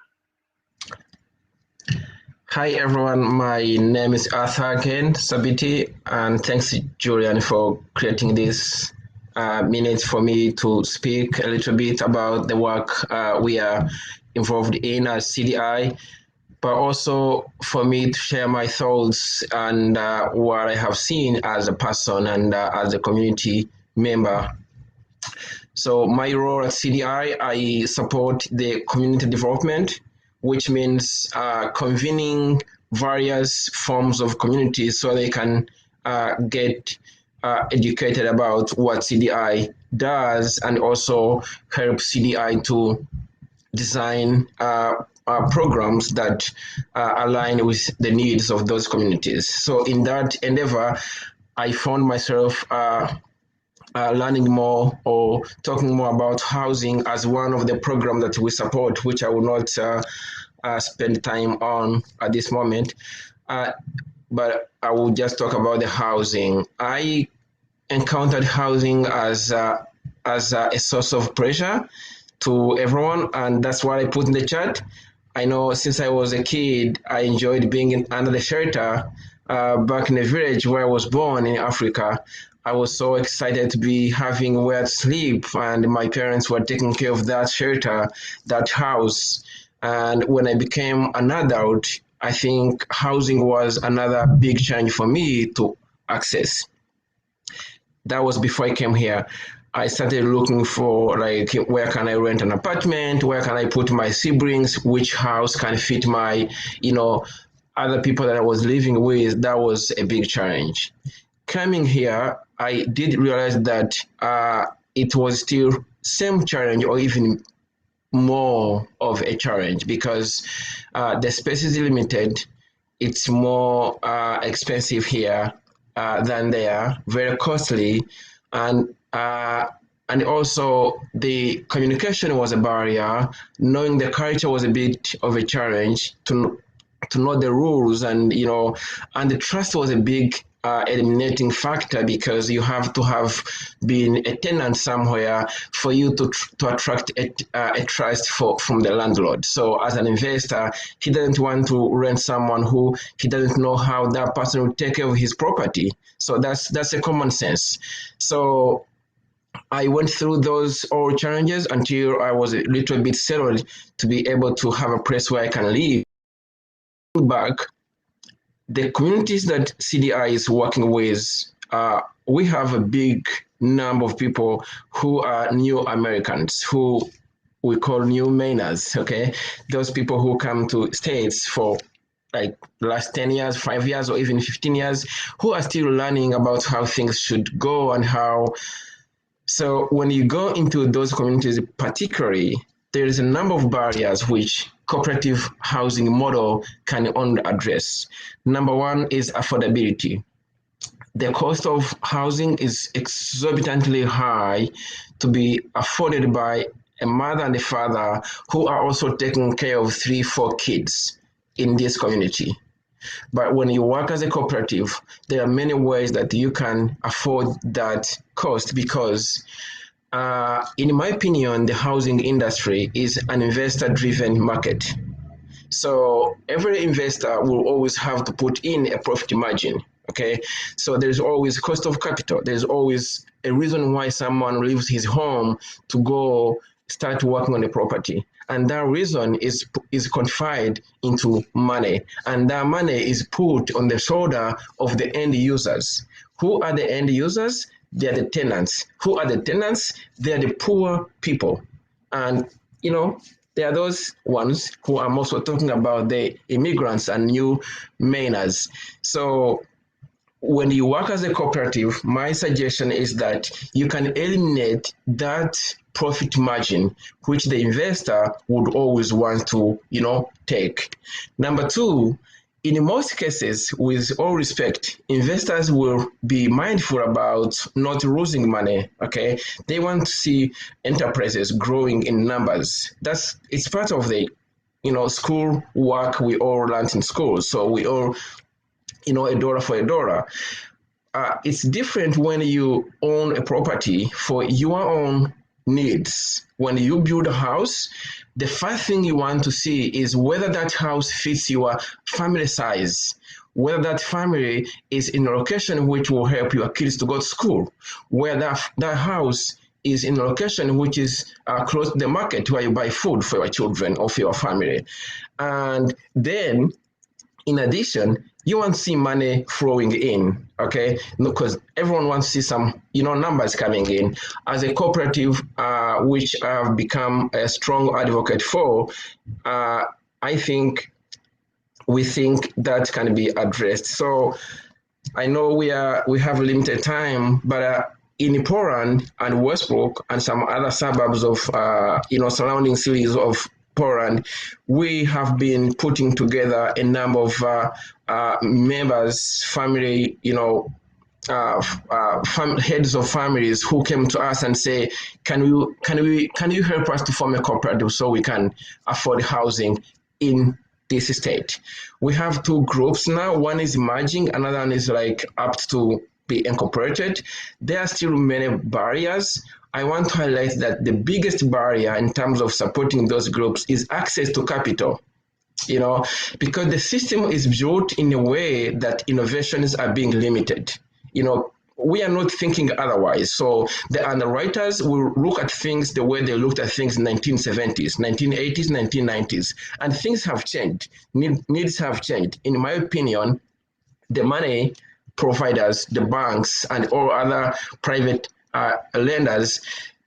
Hi everyone, my name is Arthur again, Sabiti, and thanks Julian for creating this minutes for me to speak a little bit about the work we are involved in at CDI. but also for me to share my thoughts and what I have seen as a person and as a community member. So my role at CDI, I support the community development, which means convening various forms of communities so they can get educated about what CDI does and also help CDI to design programs that align with the needs of those communities. So in that endeavor, I found myself learning more or talking more about housing as one of the programs that we support, which I will not spend time on at this moment. But I will just talk about the housing. I encountered housing as a source of pressure to everyone, and that's what I put in the chat. I know since I was a kid, I enjoyed being under the shelter back in the village where I was born in Africa. I was so excited to be having where to sleep, and my parents were taking care of that shelter, that house. And when I became an adult, I think housing was another big change for me to access. That was before I came here. I started looking for like where can I rent an apartment, where can I put my siblings, which house can fit my, other people that I was living with. That was a big challenge. Coming here, I did realize that it was still same challenge or even more of a challenge because the space is limited. It's more expensive here than there, very costly, and also the communication was a barrier. Knowing the culture was a bit of a challenge to know the rules, and the trust was a big eliminating factor because you have to have been a tenant somewhere for you to attract a trust from the landlord. So as an investor, he doesn't want to rent someone who he doesn't know how that person will take care of his property. So that's a common sense. So I went through those all challenges until I was a little bit settled to be able to have a place where I can live. Back, the communities that CDI is working with, we have a big number of people who are new Americans, who we call new Mainers, okay? Those people who come to States for like the last 10 years, 5 years, or even 15 years, who are still learning about how things should go and how. So when you go into those communities particularly, there is a number of barriers which cooperative housing model can only address. Number one is affordability. The cost of housing is exorbitantly high to be afforded by a mother and a father who are also taking care of 3-4 kids in this community. But when you work as a cooperative, there are many ways that you can afford that cost because in my opinion, the housing industry is an investor-driven market. So every investor will always have to put in a profit margin, okay? So there's always cost of capital. There's always a reason why someone leaves his home to go start working on the property. And that reason is confined into money. And that money is put on the shoulder of the end users. Who are the end users? They are the tenants. Who are the tenants? They are the poor people. And, there are those ones who I'm also talking about the immigrants and new Mainers. So when you work as a cooperative, my suggestion is that you can eliminate that profit margin, which the investor would always want to, take. Number two, in most cases, with all respect, investors will be mindful about not losing money, okay? They want to see enterprises growing in numbers. It's part of the, school work we all learned in school. So we all, a dollar for a dollar. It's different when you own a property for your own needs. When you build a house, the first thing you want to see is whether that house fits your family size, whether that family is in a location which will help your kids to go to school, whether that house is in a location which is close to the market where you buy food for your children or for your family. And then, in addition, you want to see money flowing in, okay? Because everyone wants to see some, numbers coming in. As a cooperative, which I've become a strong advocate for, I think we think that can be addressed. So I know we have limited time, but in Portland and Westbrook and some other suburbs of surrounding cities of Portland, we have been putting together a number of members, family, heads of families who came to us and say, can you help us to form a cooperative so we can afford housing in this state? We have two groups now. One is emerging, another one is like apt to be incorporated. There are still many barriers. I want to highlight that the biggest barrier in terms of supporting those groups is access to capital, because the system is built in a way that innovations are being limited. We are not thinking otherwise. So the underwriters will look at things the way they looked at things in 1970s, 1980s, 1990s, and things have changed. Needs have changed. In my opinion, the money providers, the banks, and all other private lenders,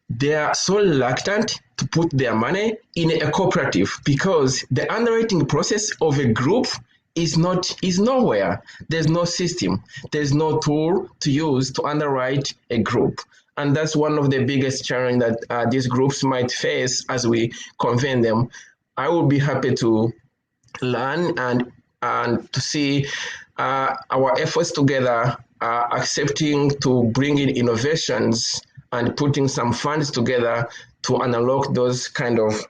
they are so reluctant to put their money in a cooperative because the underwriting process of a group is nowhere. There's no system. There's no tool to use to underwrite a group. And that's one of the biggest challenges that these groups might face as we convene them. I would be happy to learn and to see our efforts together, accepting to bring in innovations and putting some funds together to unlock those kind of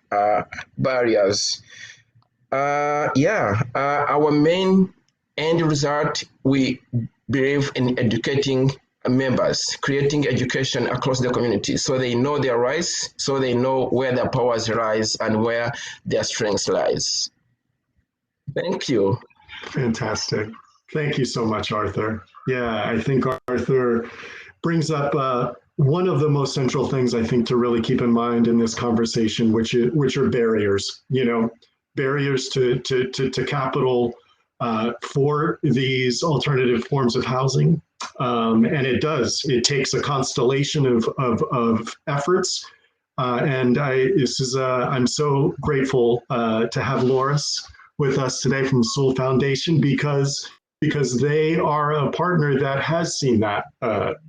barriers. Our main end result, we believe in educating members, creating education across the community so they know their rights, so they know where their powers rise and where their strengths lies. Thank you. Fantastic. Thank you so much, Arthur. Yeah, I think Arthur brings up one of the most central things I think to really keep in mind in this conversation, which are barriers. Barriers to capital for these alternative forms of housing, and it takes a constellation of efforts. I'm so grateful to have Loris with us today from the Soul Foundation because they are a partner that has seen that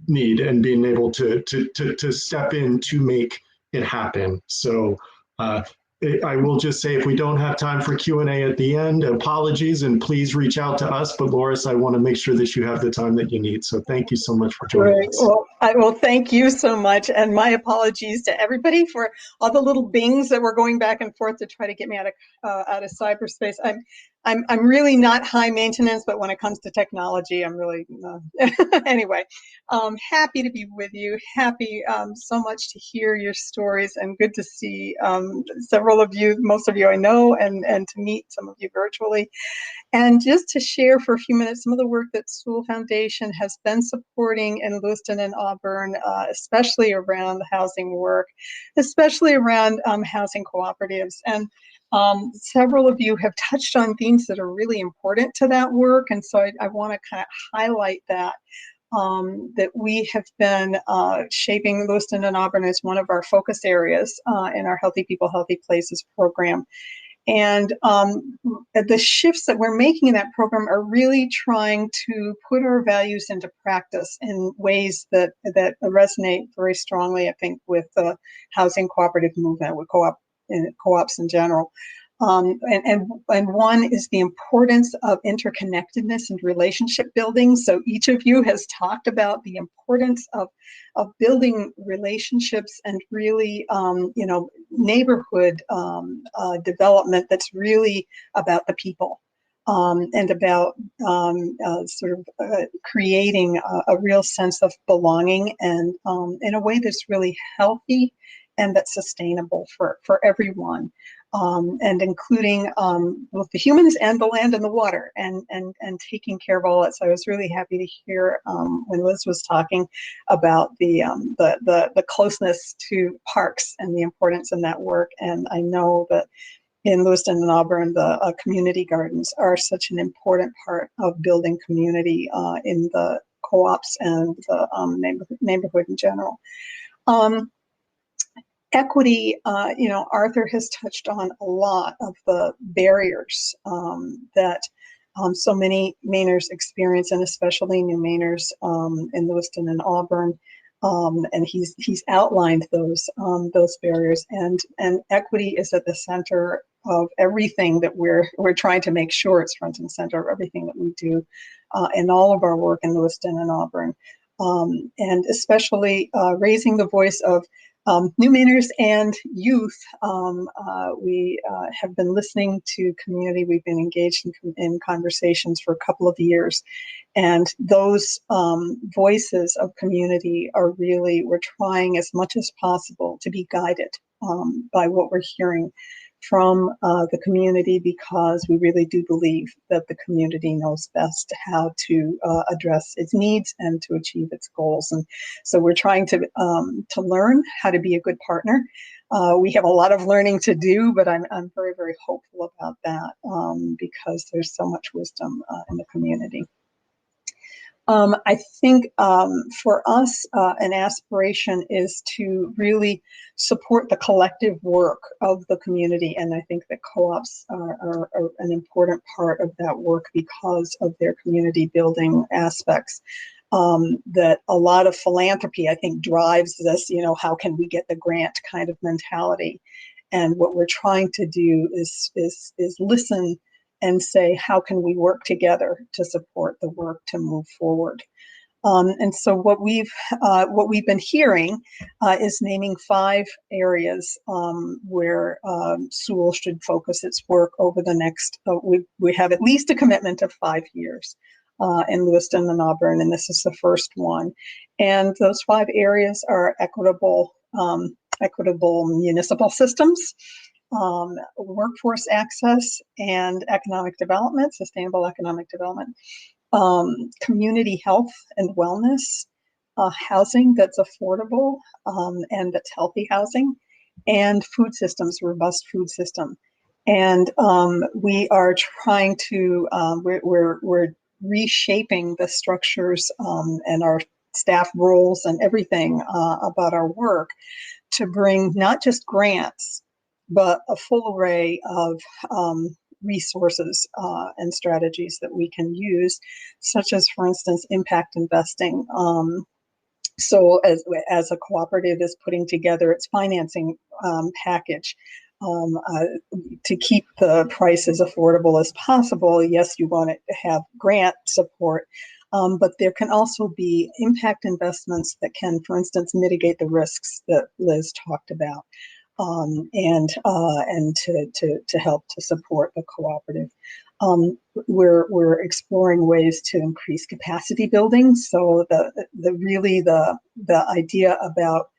need and been able to step in to make it happen. So I will just say, if we don't have time for Q&A at the end, apologies, and please reach out to us. But Loris, I want to make sure that you have the time that you need. So thank you so much for joining us. Well, thank you so much. And my apologies to everybody for all the little bings that were going back and forth to try to get me out of cyberspace. I'm really not high maintenance, but when it comes to technology, I'm really anyway. Happy to be with you. Happy so much to hear your stories, and good to see several of you, most of you I know, and to meet some of you virtually. And just to share for a few minutes some of the work that Soul Foundation has been supporting in Lewiston and Auburn, especially around the housing work, especially around housing cooperatives. And several of you have touched on themes that are really important to that work. And so I want to kind of highlight that we have been shaping Lewiston and Auburn as one of our focus areas in our Healthy People, Healthy Places program. And the shifts that we're making in that program are really trying to put our values into practice in ways that resonate very strongly, I think, with the housing cooperative movement, with co-ops in general. And one is the importance of interconnectedness and relationship building. So each of you has talked about the importance of building relationships and really, neighborhood development that's really about the people and about creating a real sense of belonging and in a way that's really healthy and that's sustainable for everyone. and including both the humans and the land and the water, and taking care of all that. So I was really happy to hear when Liz was talking about the closeness to parks and the importance in that work. And I know that in Lewiston and Auburn, the community gardens are such an important part of building community in the co-ops and the neighborhood in general. Equity, Arthur has touched on a lot of the barriers that so many Mainers experience, and especially new Mainers in Lewiston and Auburn. And he's outlined those barriers, and equity is at the center of everything that we're trying to make sure it's front and center of everything that we do in all of our work in Lewiston and Auburn, and especially raising the voice of new Mainers and youth. We have been listening to community. We've been engaged in conversations for a couple of years. And those voices of community are really, we're trying as much as possible to be guided by what we're hearing from the community, because we really do believe that the community knows best how to address its needs and to achieve its goals. And so we're trying to learn how to be a good partner. We have a lot of learning to do, but I'm very, very hopeful about that because there's so much wisdom in the community. I think for us, an aspiration is to really support the collective work of the community. And I think that co-ops are an important part of that work because of their community building aspects. That a lot of philanthropy, I think, drives this, how can we get the grant kind of mentality. And what we're trying to do is listen and say, how can we work together to support the work to move forward? And so what we've been hearing is naming 5 areas where Sewell should focus its work over the next. We have at least a commitment of 5 years in Lewiston and Auburn, and this is the first one. And those 5 areas are equitable municipal systems, workforce access and economic development, sustainable economic development, community health and wellness, housing that's affordable and that's healthy housing, and food systems, robust food system. And we are trying to, we're reshaping the structures and our staff roles and everything about our work to bring not just grants, but a full array of resources and strategies that we can use, such as, for instance, impact investing. So as a cooperative is putting together its financing package to keep the price as affordable as possible, yes, you want it to have grant support, but there can also be impact investments that can, for instance, mitigate the risks that Liz talked about. And to help to support the cooperative. We're exploring ways to increase capacity building. So the idea about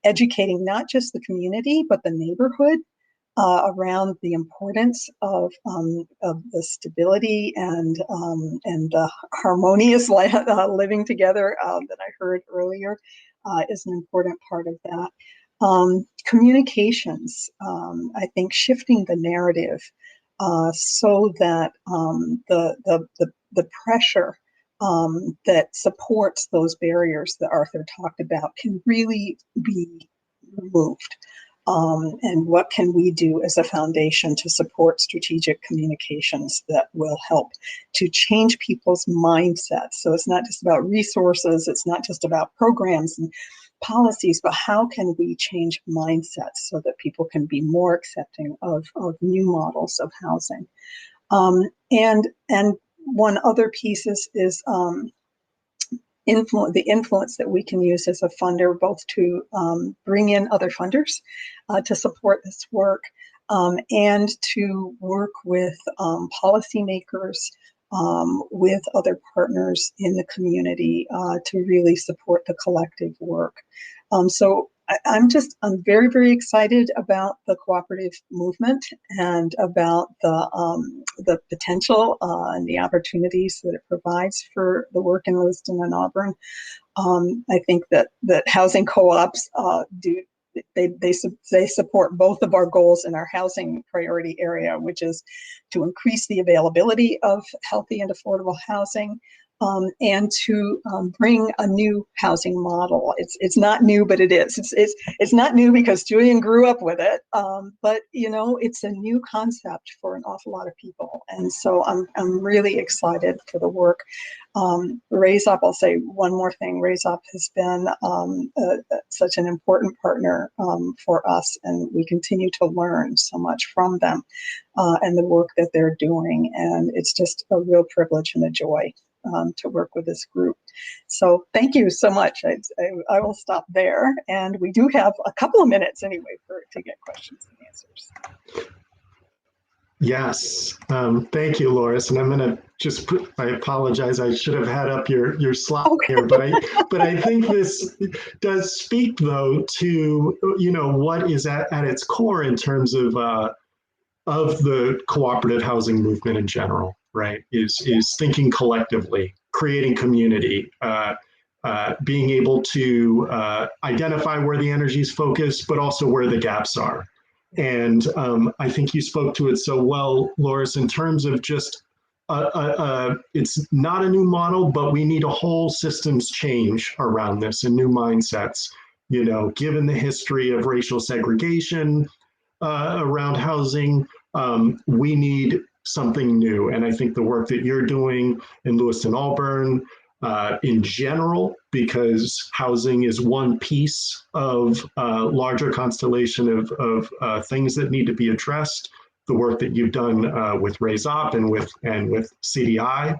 educating not just the community but the neighborhood around the importance of the stability and the harmonious living together that I heard earlier is an important part of that. Communications, I think shifting the narrative so that the pressure that supports those barriers that Arthur talked about can really be removed. And what can we do as a foundation to support strategic communications that will help to change people's mindsets? So it's not just about resources, it's not just about programs and policies, but how can we change mindsets so that people can be more accepting of new models of housing? And one other piece is the influence that we can use as a funder, both to bring in other funders to support this work and to work with policymakers, with other partners in the community to really support the collective work. So I'm very, very excited about the cooperative movement and about the potential and the opportunities that it provides for the work in Lewiston and Auburn. I think that housing co-ops they support both of our goals in our housing priority area, which is to increase the availability of healthy and affordable housing, and to bring a new housing model. It's not new, but it is. It's not new because Julian grew up with it, but it's a new concept for an awful lot of people, and so I'm really excited for the work. Raise Up, I'll say one more thing. Raise Up has been such an important partner for us, and we continue to learn so much from them and the work that they're doing, and it's just a real privilege and a joy to work with this group. So thank you so much. I will stop there, and we do have a couple of minutes anyway to get questions and answers. Yes, thank you, Loris. And I'm going to I apologize, I should have had up your slide here, but I think this does speak though to, what is at its core in terms of the cooperative housing movement in general, right? Is thinking collectively, creating community, being able to identify where the energy is focused, but also where the gaps are. And I think you spoke to it so well, Loris, in terms of just, it's not a new model, but we need a whole systems change around this and new mindsets, given the history of racial segregation around housing, we need something new. And I think the work that you're doing in Lewiston Auburn, in general, because housing is one piece of a larger constellation of things that need to be addressed. The work that you've done with Raise Up and with CDI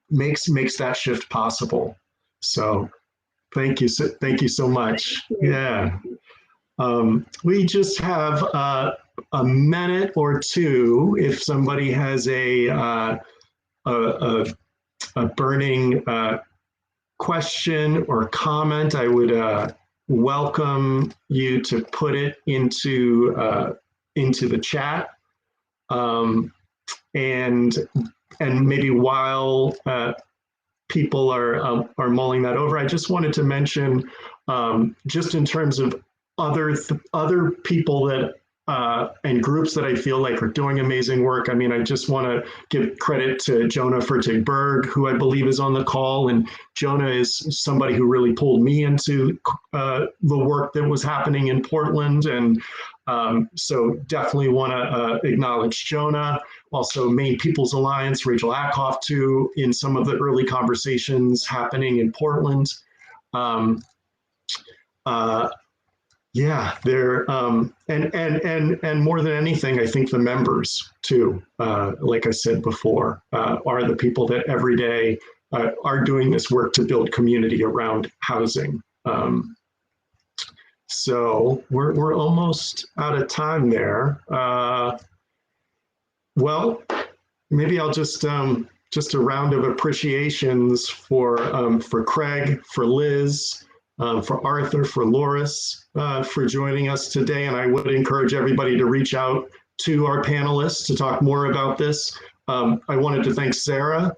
makes that shift possible. So thank you so much. Yeah. We just have a minute or two if somebody has a burning question or comment. I would welcome you to put it into the chat, and maybe while people are mulling that over, I just wanted to mention, just in terms of other people that and groups that I feel like are doing amazing work. I mean, I just want to give credit to Jonah Furtig-Berg, who I believe is on the call. And Jonah is somebody who really pulled me into the work that was happening in Portland. And so definitely want to acknowledge Jonah. Also, Maine People's Alliance, Rachel Ackhoff, too, in some of the early conversations happening in Portland. Yeah, they're and more than anything, I think the members too, like I said before, are the people that every day are doing this work to build community around housing. So we're almost out of time there. Well, maybe I'll just a round of appreciations for Craig, for Liz, for Arthur, for Loris, for joining us today. And I would encourage everybody to reach out to our panelists to talk more about this. I wanted to thank Sarah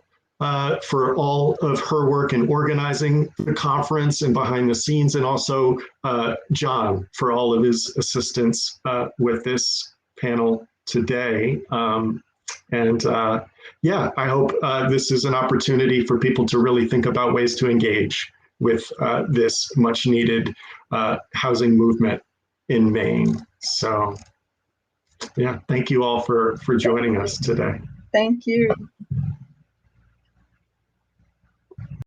for all of her work in organizing the conference and behind the scenes, and also John for all of his assistance with this panel today. Yeah, I hope this is an opportunity for people to really think about ways to engage with this much needed housing movement in Maine. So yeah, thank you all for joining us today. Thank you.